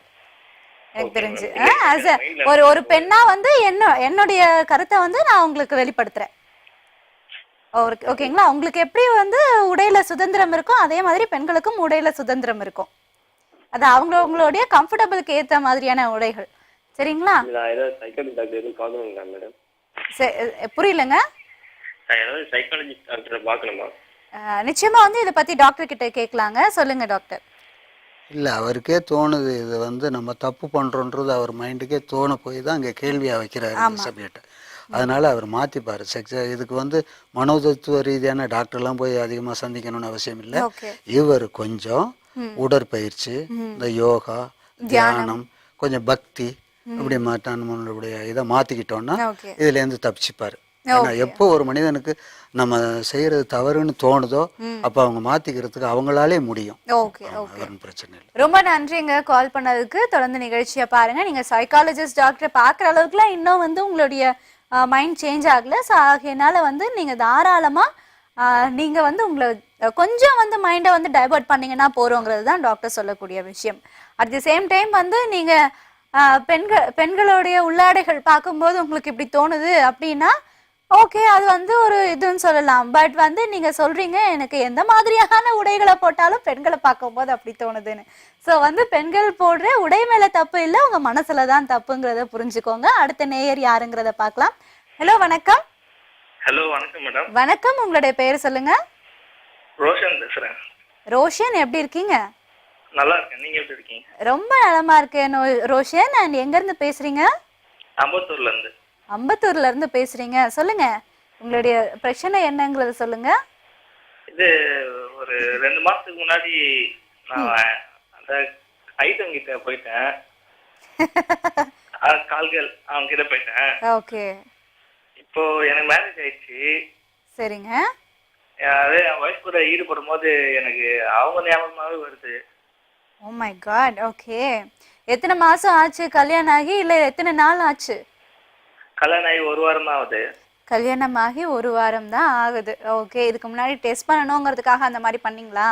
Speaker 1: எனக்கு தெரிஞ்சு ஒரு பெண்ணா வந்து என்னுடைய கருத்தை வந்து நான் உங்களுக்கு வெளிப்படுத்துறேன். ஓகேங்களா? உங்களுக்கு எப்படி வந்து உடையில சுதந்திரம் இருக்கும், அதே மாதிரி பெண்களுக்கும் உடையில சுதந்திரம் இருக்கும். அது அவங்களுடைய கம்ஃபர்டபுளுக்கு ஏத்த மாதிரியான உடைகள். சரிங்களா? புரியலங்க. நிச்சயமா வந்து இதை பத்தி டாக்டர் கிட்ட கேட்கலாங்க. சொல்லுங்க டாக்டர்.
Speaker 2: இல்லை, அவருக்கே தோணுது இது வந்து நம்ம தப்பு பண்ணுறோன்றது அவர் மைண்டுக்கே தோண போய் தான் அங்கே கேள்வியாக வைக்கிறாரு இந்த சப்ஜெக்டை. அதனால் அவர் மாற்றிப்பார். இதுக்கு வந்து மனோதத்துவ ரீதியான டாக்டர்லாம் போய் அதிகமாக சந்திக்கணும்னு அவசியம் இல்லை. இவர் கொஞ்சம் உடற்பயிற்சி, இந்த யோகா, தியானம், கொஞ்சம் பக்தி இப்படி நம்மளுடைய இதை மாற்றிக்கிட்டோம்னா இதுலேருந்து தப்பிச்சுப்பார். ஏன்னா எப்போ ஒரு மனிதனுக்கு நம்ம செய்யறது தவறுன்னு தோணுதோ அப்ப அவங்க மாத்திக்கிறதுக்கு அவங்களாலே முடியும். பிரச்சனை இல்லை.
Speaker 1: ரொம்ப நன்றிங்க கால் பண்ணதுக்கு. தொடர்ந்து நிகழ்ச்சியை பாருங்க. நீங்க சைக்காலஜிஸ்ட் டாக்டரை பாக்குற அளவுக்குலாம் இன்னும் வந்து உங்களுடைய மைண்ட் சேஞ்ச் ஆகல. ஸோ ஆகையினால வந்து நீங்க தாராளமா நீங்க வந்து உங்களை கொஞ்சம் வந்து மைண்டை வந்து டைவர்ட் பண்ணீங்கன்னா போறோங்கிறது தான் டாக்டர் சொல்லக்கூடிய விஷயம். அட் தி சேம் டைம் வந்து நீங்க பெண்களுடைய உள்ளாடைகள் பார்க்கும்போது உங்களுக்கு இப்படி தோணுது அப்படின்னா ஓகே, அது வந்து ஒரு இதுன்னு சொல்லலாம். பட் வந்து நீங்க சொல்றீங்க எனக்கு எந்த மாதிரியான உடைகளை போட்டாலும் பெண்களை பார்க்கும்போது அப்படி தோணுதுன்னு. ஸோ வந்து பெண்கள் போடுற உடை மேல தப்பு இல்லை, உங்க மனசுல தான் தப்புங்கிறத புரிஞ்சுக்கோங்க. அடுத்த நேயர் யாருங்கிறத பார்க்கலாம். ஹலோ வணக்கம்.
Speaker 3: ஹலோ வணக்கம் மேடம்.
Speaker 1: வணக்கம், உங்களுடைய பெயர் சொல்லுங்க.
Speaker 3: ரோஷன் பேசுறேன்.
Speaker 1: ரோஷன், எப்படி இருக்கீங்க?
Speaker 3: நல்லா இருக்கேன், நீங்க எப்படி இருக்கீங்க?
Speaker 1: ரொம்ப நலமா இருக்கேன் ரோஷன். அண்ட் எங்க இருந்து பேசுறீங்க?
Speaker 3: அம்பத்தூர்ல இருந்து.
Speaker 1: அம்பத்தூர்ல இருந்து பேசுறீங்க, சொல்லுங்க உங்களுடைய பிரச்சனை என்னங்கறத சொல்லுங்க.
Speaker 3: இது ஒரு 2 மாசத்துக்கு முன்னாடி நான் அந்த ஐட்டம் கிட்ட போயிட்டேன். கால்கள் அவங்க கிட்ட போயிட்டேன்.
Speaker 1: ஓகே.
Speaker 3: இப்போ எனக்கு மேரேஜ் ஆயிடுச்சு.
Speaker 1: சரிங்க.
Speaker 3: அதே என் வைஃப் கூட ஈடுபடும் போது எனக்கு அவங்க ஞாபகமாவே வருது.
Speaker 1: Oh my God. ஓகே. எத்தனை மாசம் ஆச்சு கல்யாணம் ஆகி, இல்ல எத்தனை நாள் ஆச்சு?
Speaker 3: கல்யாணம் ஆகி 1 வாரம் தான் ஆகுது.
Speaker 1: கல்யாணம் ஆகி 1 வாரம் தான் ஆகுது. ஓகே. இதுக்கு முன்னாடி டெஸ்ட் பண்ணணுங்கிறதுக்காக அந்த மாதிரி பண்ணீங்களா?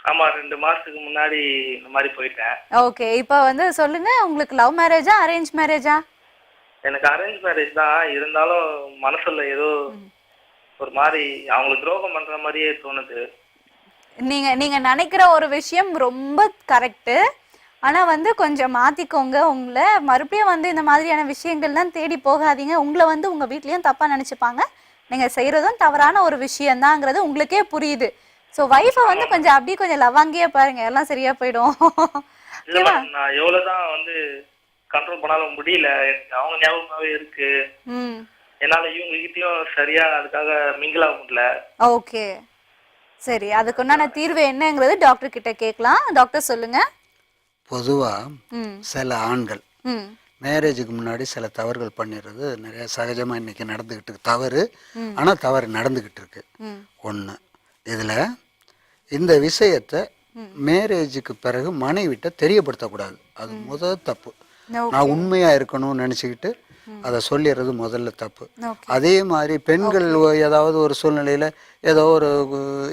Speaker 3: ஆமா, 2 மாசத்துக்கு முன்னாடி இந்த மாதிரி போயிட்டேன்.
Speaker 1: ஓகே. இப்போ வந்து சொல்லுங்க, உங்களுக்கு லவ் மேரேஜா அரேஞ்ச் மேரேஜா?
Speaker 3: எனக்கு அரேஞ்ச் மேரேஜ் தான். இருந்தாலும் மனசுல ஏதோ ஒரு மாதிரி அவங்களுக்கு துரோகம் பண்ற மாதிரியே தோணுது.
Speaker 1: நீங்க நினைக்கிற ஒரு விஷயம் ரொம்ப கரெக்ட். ஆனா வந்து கொஞ்சம் மாத்திக்கோங்க. உங்களை மறுபடியும் வந்து இந்த மாதிரியான விஷயங்கள்லாம் தேடி போகாதீங்க. உங்களை வந்து உங்க வீட்லயும் தப்பா நினைச்சுப்பாங்க. நீங்க செய்யறதும் தவறான ஒரு விஷயம் தாங்கிறது உங்களுக்கே புரியுது. ஸோ வைஃபை வந்து கொஞ்சம் அப்படியே கொஞ்சம் லவாங்கியே பாருங்க, எல்லாம் சரியா போயிடும்.
Speaker 3: நான் எவ்வளவுதான் வந்து கண்ட்ரோல் பண்ணாலும் முடியல. அவங்க ஞாபகமாவே இருக்கு. என்னால இவங்க கிட்டயும் சரியா அதுக்காக மிங்கிள் ஆக முடியல.
Speaker 1: ஓகே, சரி. அதுக்கு உண்டான தீர்வு என்னங்கிறது டாக்டர் கிட்ட கேட்கலாம். டாக்டர் சொல்லுங்க.
Speaker 2: பொதுவா சில ஆண்கள் மேரேஜுக்கு முன்னாடி சில தவறுகள் பண்ணிடுறது நிறைய சகஜமா இன்னைக்கு நடந்துகிட்டு இருக்கு. தவறு, ஆனா தவறு நடந்துகிட்டு இருக்கு. ஒண்ணு, இதுல இந்த விஷயத்த மேரேஜுக்கு பிறகு மனைவிட்ட தெரியப்படுத்தக்கூடாது. அது முதல் தப்பு. நான் உண்மையா இருக்கணும்னு நினைச்சுக்கிட்டு அதை சொல்லிடுறது முதல்ல தப்பு. அதே மாதிரி பெண்கள் ஏதாவது ஒரு சூழ்நிலையில ஏதோ ஒரு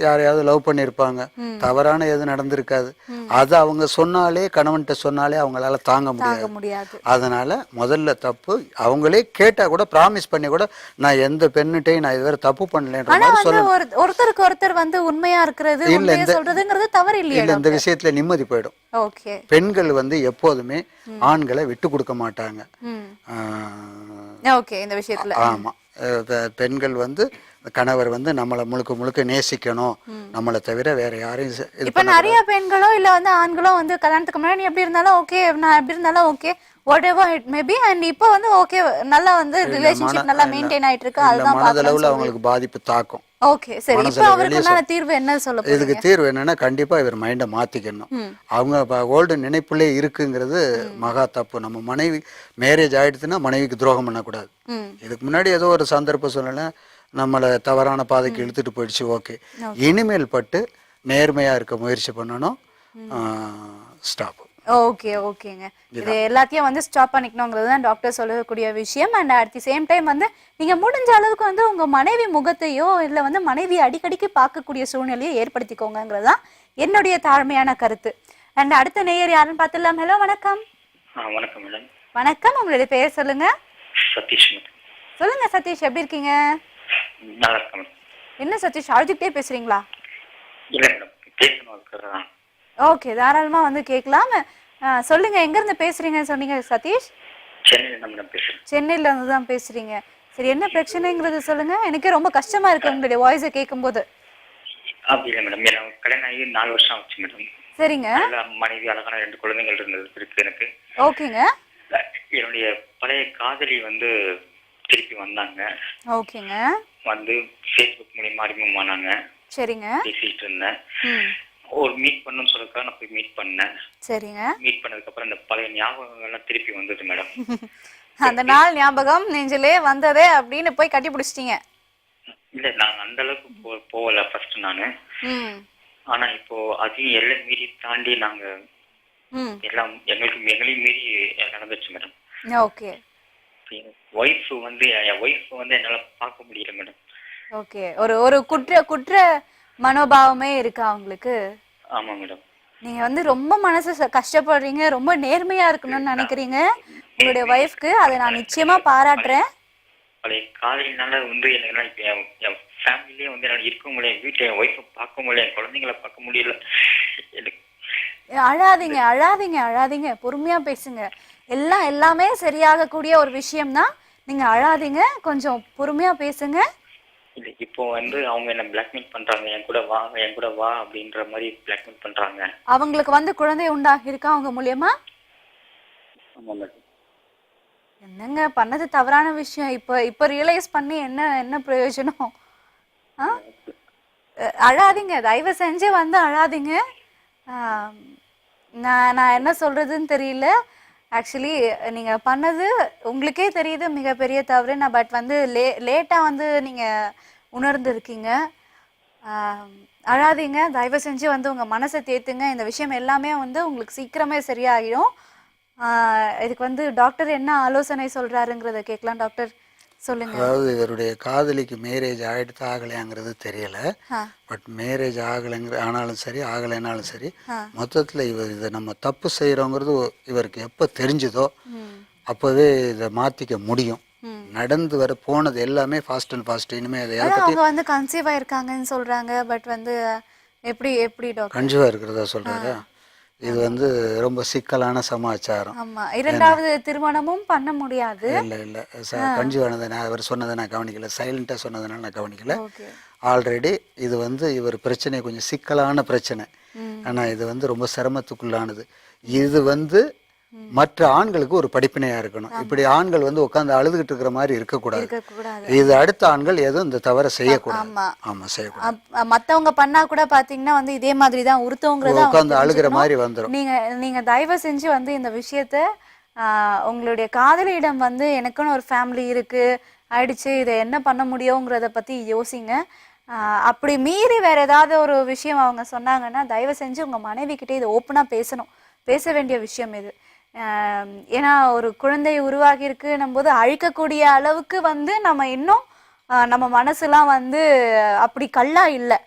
Speaker 2: யாரையாவது லவ் பண்ணியிருப்பாங்க, தவறான எதுவும் நடந்திருக்காது, அது அவங்க சொன்னாலே, கணவன்கிட்ட சொன்னாலே அவங்களால தாங்க முடியாது. அதனால முதல்ல தப்பு. அவங்களே கேட்டா கூட ப்ராமிஸ் பண்ணி கூட நான் எந்த பெண்ணிட்டையும் நான் இதுவரை தப்பு பண்ணலன்ற மாதிரி சொல்லணும்.
Speaker 1: ஒருத்தருக்கு ஒருத்தர் வந்து உண்மையா இருக்கிறது, உண்மையா சொல்றதுங்கிறது தவறு இல்லையா?
Speaker 2: இல்ல, இந்த விஷயத்துல நிம்மதி போயிடும். பெண்கள் வந்து எப்போதுமே ஆண்களை விட்டு கொடுக்க மாட்டாங்க.
Speaker 1: இந்த விஷயத்துல
Speaker 2: ஆமா, பெண்கள் வந்து கணவர் வந்து நம்மளை முழுக்க முழுக்க நேசிக்கணும், நம்மளை தவிர வேற யாரையும்.
Speaker 1: இப்ப நிறைய பெண்களோ இல்ல வந்து ஆண்களோ வந்து கல்யாணத்துக்கு முன்னாடி நீ எப்படி இருந்தாலும் ஓகே, நான் எப்படி இருந்தாலும் okay, what ever it may be, and இப்போ வந்து ஓகே நல்லா வந்து ரிலேஷன்ஷிப் நல்லா மெயின்டைன் ஆயிட்டு இருக்கு. அதுதான்
Speaker 2: மனதளவுல அவங்களுக்கு பாதிப்பு தாக்கும்.
Speaker 1: ஓகே, சரி. இப்போ அவருக்குமான தீர்வு என்ன சொல்ல போறீங்க?
Speaker 2: இதுக்கு தீர்வு என்னன்னா, கண்டிப்பா இவர் மைண்டை மாத்திக்கணும். அவங்க ஓல்டு நினைப்புலே இருக்குங்கிறது மகா தப்பு. நம்ம மனைவி மேரேஜ் ஆயிடுச்சுன்னா மனைவிக்கு துரோகம் பண்ணக்கூடாது. இதுக்கு முன்னாடி ஏதோ ஒரு சந்தர்ப்ப சூழ்நிலை நம்மளை தவறான பாதைக்கு இழுத்துட்டு போயிடுச்சு. ஓகே, இனிமேல் பட்டு நேர்மையா இருக்க முயற்சி பண்ணணும். ஸ்டாப்.
Speaker 1: ஓகே, ஓகேங்க. இது எல்லாத்தையும் வந்து ஸ்டாப் பண்ணிக்கணுங்கிறது தான் டாக்டர் சொல்லக்கூடிய விஷயம். And at the same time வந்து நீங்க முடிஞ்ச அளவுக்கு வந்து உங்க மனைவி முகத்தையோ இல்ல வந்து மனைவி அடிக்கடிக்கு பார்க்கக்கூடிய சூழ்நிலையை ஏற்படுத்திக்கோங்கிறது தான் என்னுடைய தாழ்மையான கருத்து. அண்ட் அடுத்த நேயர் யாருன்னு பார்த்துடலாம். ஹலோ வணக்கம்.
Speaker 5: வணக்கம் மேடம்.
Speaker 1: வணக்கம், உங்களுடைய பேர் சொல்லுங்க.
Speaker 5: சதீஷ் மேடம்.
Speaker 1: சொல்லுங்க சதீஷ், எப்படி இருக்கீங்க?
Speaker 5: நல்லா இருக்கேன் மேடம்.
Speaker 1: என்ன சதீஷ் அழுதுகிட்டே பேசுறீங்களா?
Speaker 5: இல்லை மேடம், பேசணும் இருக்கிறதா.
Speaker 1: ஓகே, தாராளமா வந்து கேட்கலாம். சொல்லுங்க, எங்க இருந்து பேசுறீங்கன்னு சொன்னீங்க சதீஷ்?
Speaker 5: சென்னையில் தான் மேடம் பேசுகிறேன்.
Speaker 1: சென்னையில இருந்து தான் பேசுறீங்க. சரி, என்ன பிரச்சனைங்கிறது சொல்லுங்க. எனக்கே ரொம்ப கஷ்டமா இருக்கு உங்களுடைய வாய்ஸை கேட்கும்போது.
Speaker 5: அப்படி இல்லை மேடம், எனக்கு கல்யாணம் ஆகி 4 வருஷம் ஆச்சு மேடம்.
Speaker 1: சரிங்க.
Speaker 5: மனைவி, அழகான 2 குழந்தைகள் இருக்கு எனக்கு.
Speaker 1: ஓகேங்க.
Speaker 5: என்னுடைய பழைய காதலி வந்து திருப்பி வந்தாங்க.
Speaker 1: ஓகேங்க.
Speaker 5: வந்து ஃபேஸ்புக் மூலியமா அறிமுகமானாங்க.
Speaker 1: சரிங்க.
Speaker 5: பேசிட்டு இருந்தேன். ஒரு மீட் பண்ணணும்னு சொல்லிருக்கா, நான் போய் மீட் பண்ணேன்.
Speaker 1: சரிங்க.
Speaker 5: மீட் பண்ணதுக்கு அப்புறம் இந்த பழைய ஞாபகங்கள்லாம் திருப்பி வந்தது மேடம்.
Speaker 1: அந்த நாள் ஞாபகம் நெஞ்சிலே வந்ததே அப்படின்னு போய் கட்டி பிடிச்சிட்டீங்க?
Speaker 5: இல்ல, நான் அந்த அளவுக்கு போகல ஃபர்ஸ்ட் நானு. ஆனா இப்போ அதையும் எல்லாம் மீறி தாண்டி நாங்க எல்லாம் எங்களையும் மீறி நடந்துச்சு மேடம்.
Speaker 1: ஓகே.
Speaker 5: என் ஒய்ஃப் வந்து என்னால பார்க்க முடியல மேடம்.
Speaker 1: ஓகே, ஒரு குற்ற மனோபாவமே இருக்கா உங்களுக்கு?
Speaker 5: ஆமா மேடம்.
Speaker 1: நீங்க வந்து ரொம்ப மனசு கஷ்டப்படுறீங்க, ரொம்ப நேர்மையா இருக்கணும்னு நினைக்கிறீங்க உங்களுடைய ஒய்ஃப்க்கு. அதை நான் நிச்சயமா பாராட்டுறேன்.
Speaker 5: பழைய காதலினால வந்து எனக்கு என் ஃபேமிலியே வந்து என்னால இருக்க முடியல, என் வீட்டை என் ஒய்ஃபை பார்க்க முடியல, என் குழந்தைங்களை பார்க்க முடியல. எனக்கு
Speaker 1: அழாதீங்க அழாதீங்க அழாதீங்க, பொறுமையா பேசுங்க. எல்லாமே சரியாகக்கூடிய ஒரு விஷயம்தான். நீங்க அழாதீங்க, கொஞ்சம் பொறுமையா பேசுங்க.
Speaker 5: இல்லை, இப்போ வந்து அவங்க என்ன பிளாக்மெயில் பண்றாங்க, என் கூட வா அப்படின்ற மாதிரி பிளாக்மெயில் பண்றாங்க.
Speaker 1: அவங்களுக்கு வந்து குழந்தை உண்டாகி இருக்கா அவங்க மூலியமா?
Speaker 5: ஆமா மேடம்.
Speaker 1: என்னங்க பண்ணது தவறான விஷயம். இப்ப ரியலைஸ் பண்ணி என்ன பிரயோஜனம்? அழாதீங்க, தயவு செஞ்சு வந்து அழாதீங்க. நான் என்ன சொல்றதுன்னு தெரியல. ஆக்சுவலி நீங்க பண்ணது உங்களுக்கே தெரியுது மிகப்பெரிய தவறு. பட் வந்து லேட்டா வந்து நீங்க உணர்ந்துருக்கீங்க. அழாதீங்க, தயவு செஞ்சு வந்து உங்க மனசை தேத்துங்க. இந்த விஷயம் எல்லாமே வந்து உங்களுக்கு சீக்கிரமே சரியாகிடும். இதுக்கு வந்து டாக்டர் என்ன ஆலோசனை சொல்றாருங்கிறத கேட்கலாம். டாக்டர் சொல்லுங்க.
Speaker 2: அதாவது இவருடைய காதலிக்கு மேரேஜ் ஆகிடுத்து ஆகலையாங்கிறது தெரியல. பட் மேரேஜ் ஆனாலும் சரி ஆகலைனாலும் சரி, மொத்தத்தில் இதை நம்ம தப்பு செய்கிறோங்கிறது இவருக்கு எப்போ தெரிஞ்சுதோ அப்போவே இதை மாற்றிக்க முடியும். நடந்து வர போனது எல்லாமே ஃபாஸ்ட் அண்ட் ஃபாஸ்ட். இனிமே அதை
Speaker 1: அவங்க வந்து கன்சீவ் ஆயிருக்காங்கன்னு சொல்றாங்க. பட் வந்து எப்படி டாக்டர்
Speaker 2: கன்சீவ் இருக்கிறதா சொல்றாரு? இது வந்து ரொம்ப சிக்கலான சமாச்சாரம்.
Speaker 1: ஆமா, 2வது திருமணமும் பண்ண முடியாது.
Speaker 2: இல்ல கன்சீவ் ஆனதை அவர் சொன்னதை நான் கவனிக்கல, சைலண்டா சொன்னதுனால நான் கவனிக்கல. ஆல்ரெடி இது வந்து இவர் பிரச்சனை கொஞ்சம் சிக்கலான பிரச்சனை. ஆனா இது வந்து ரொம்ப சிரமத்துக்குள்ளானது. இது வந்து மற்ற ஆண்களுக்கு ஒரு படிப்பினையா இருக்கணும். இப்படி ஆண்கள் வந்து உட்காந்து அழுதுகிட்டு இருக்கிற மாதிரி இருக்கக்கூடாது. இது அடுத்த ஆண்கள் எதுவும் இந்த தவறை செய்யக்கூடாது. ஆமா, செய்யக்கூடாது.
Speaker 1: மத்தவங்க பண்ணா கூட பாத்தீங்கன்னா வந்து இதே மாதிரி தான் உறுத்தவங்கிறத
Speaker 2: உட்காந்து அழுகிற மாதிரி வந்துடும்.
Speaker 1: நீங்க தயவு செஞ்சு வந்து இந்த விஷயத்த உங்களுடைய காதலியிடம் வந்து எனக்குன்னு ஒரு ஃபேமிலி இருக்கு ஆயிடுச்சு, இதை என்ன பண்ண முடியுங்கிறத பத்தி யோசிங்க. அப்படி மீறி வேற ஏதாவது ஒரு விஷயம் அவங்க சொன்னாங்கன்னா தயவு செஞ்சு உங்க மனைவி கிட்டே இதை ஓப்பனா பேச வேண்டிய விஷயம் இது. ஏன்னா ஒரு குழந்தை உருவாகி இருக்குன்னும் போது அழிக்கக்கூடிய அளவுக்கு வந்து நம்ம இன்னும் நம்ம மனசுலாம் வந்து அப்படி கல்லா இல்லை,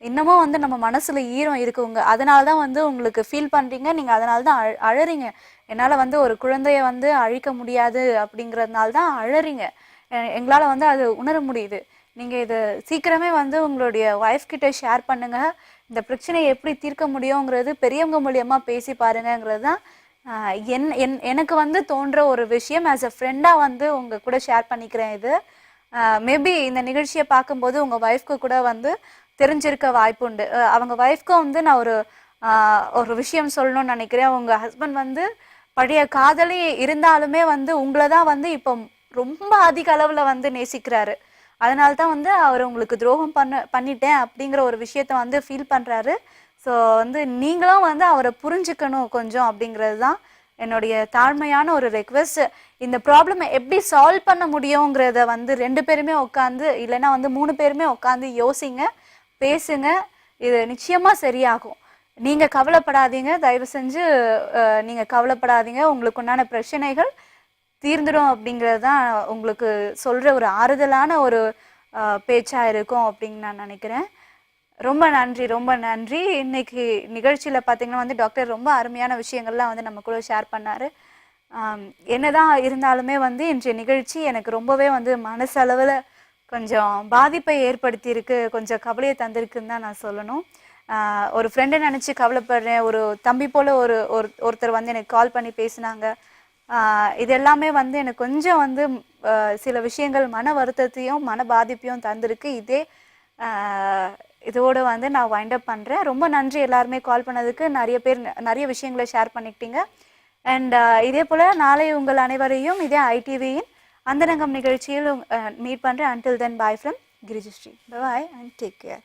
Speaker 1: இன்னமும் வந்து நம்ம மனசுல ஈரம் இருக்குங்க. அதனால தான் வந்து உங்களுக்கு ஃபீல் பண்றீங்க, நீங்க அதனால தான் அழறீங்க. என்னால் வந்து ஒரு குழந்தைய வந்து அழிக்க முடியாது அப்படிங்கிறதுனால தான் அழறீங்க. எங்களால் வந்து அது உணர முடியுது. நீங்கள் இதை சீக்கிரமே வந்து உங்களுடைய ஒய்ஃப் கிட்ட ஷேர் பண்ணுங்க. இந்த பிரச்சனையை எப்படி தீர்க்க முடியுங்கிறது பெரியவங்க மூலியமா பேசி பாருங்கிறது தான் எனக்கு வந்து தோன்ற ஒரு விஷயம். ஆஸ் அ ஃப்ரெண்டாக வந்து உங்கள் கூட ஷேர் பண்ணிக்கிறேன். இது மேபி இந்த நிகழ்ச்சியை பார்க்கும்போது உங்கள் ஒய்ஃப்க்கு கூட வந்து தெரிஞ்சிருக்க வாய்ப்பு உண்டு. அவங்க ஒய்ஃப்க்கும் வந்து நான் ஒரு விஷயம் சொல்லணும்னு நினைக்கிறேன். உங்கள் ஹஸ்பண்ட் வந்து பழைய காதலி இருந்தாலுமே வந்து உங்களை தான் வந்து இப்போ ரொம்ப அதிக அளவில் வந்து நேசிக்கிறாரு. அதனால தான் வந்து அவர் உங்களுக்கு துரோகம் பண்ணிட்டேன் அப்படிங்கிற ஒரு விஷயத்த வந்து ஃபீல் பண்ணுறாரு. ஸோ வந்து நீங்களும் வந்து அவரை புரிஞ்சுக்கணும் கொஞ்சம் அப்படிங்கிறது தான் என்னுடைய தாழ்மையான ஒரு ரெக்வெஸ்ட். இந்த ப்ராப்ளமை எப்படி சால்வ் பண்ண முடியுங்கிறத வந்து 2 பேருமே உட்காந்து, இல்லைன்னா வந்து 3 பேருமே உட்காந்து யோசிங்க, பேசுங்க. இது நிச்சயமாக சரியாகும். நீங்கள் கவலைப்படாதீங்க, தயவு செஞ்சு நீங்கள் கவலைப்படாதீங்க. உங்களுக்கு உண்டான பிரச்சனைகள் தீர்ந்துடும் அப்படிங்கிறது தான் உங்களுக்கு சொல்கிற ஒரு ஆறுதலான ஒரு பேச்சாக இருக்கும் அப்படின்னு நான் நினைக்கிறேன். ரொம்ப நன்றி. இன்னைக்கு நிகழ்ச்சியில் பார்த்தீங்கன்னா வந்து டாக்டர் ரொம்ப அருமையான விஷயங்கள்லாம் வந்து நம்ம கூட ஷேர் பண்ணார். என்னதான் இருந்தாலுமே வந்து இன்றைய நிகழ்ச்சி எனக்கு ரொம்பவே வந்து மனசளவில் கொஞ்சம் பாதிப்பை ஏற்படுத்தியிருக்கு, கொஞ்சம் கவலையை தந்திருக்குன்னு தான் நான் சொல்லணும். ஒரு ஃப்ரெண்டை நினச்சி கவலைப்படுறேன், ஒரு தம்பி போல் ஒருத்தர் வந்து எனக்கு கால் பண்ணி பேசினாங்க. இது எல்லாமே வந்து எனக்கு கொஞ்சம் வந்து சில விஷயங்கள் மன வருத்தத்தையும் மன பாதிப்பையும் தந்திருக்கு. இதோடு வந்து நான் வைண்ட் அப் பண்ணுறேன். ரொம்ப நன்றி எல்லாருமே கால் பண்ணதுக்கு. நிறைய பேர் நிறைய விஷயங்களை ஷேர் பண்ணிக்கிட்டீங்க. அண்ட் இதே போல் நாளை உங்கள் அனைவரையும் இதே ஐடிவியின் அந்தரங்கம் நிகழ்ச்சியில் மீட் பண்ணுறேன். until then bye from கிரிஜஸ்ரீ. bye and take care.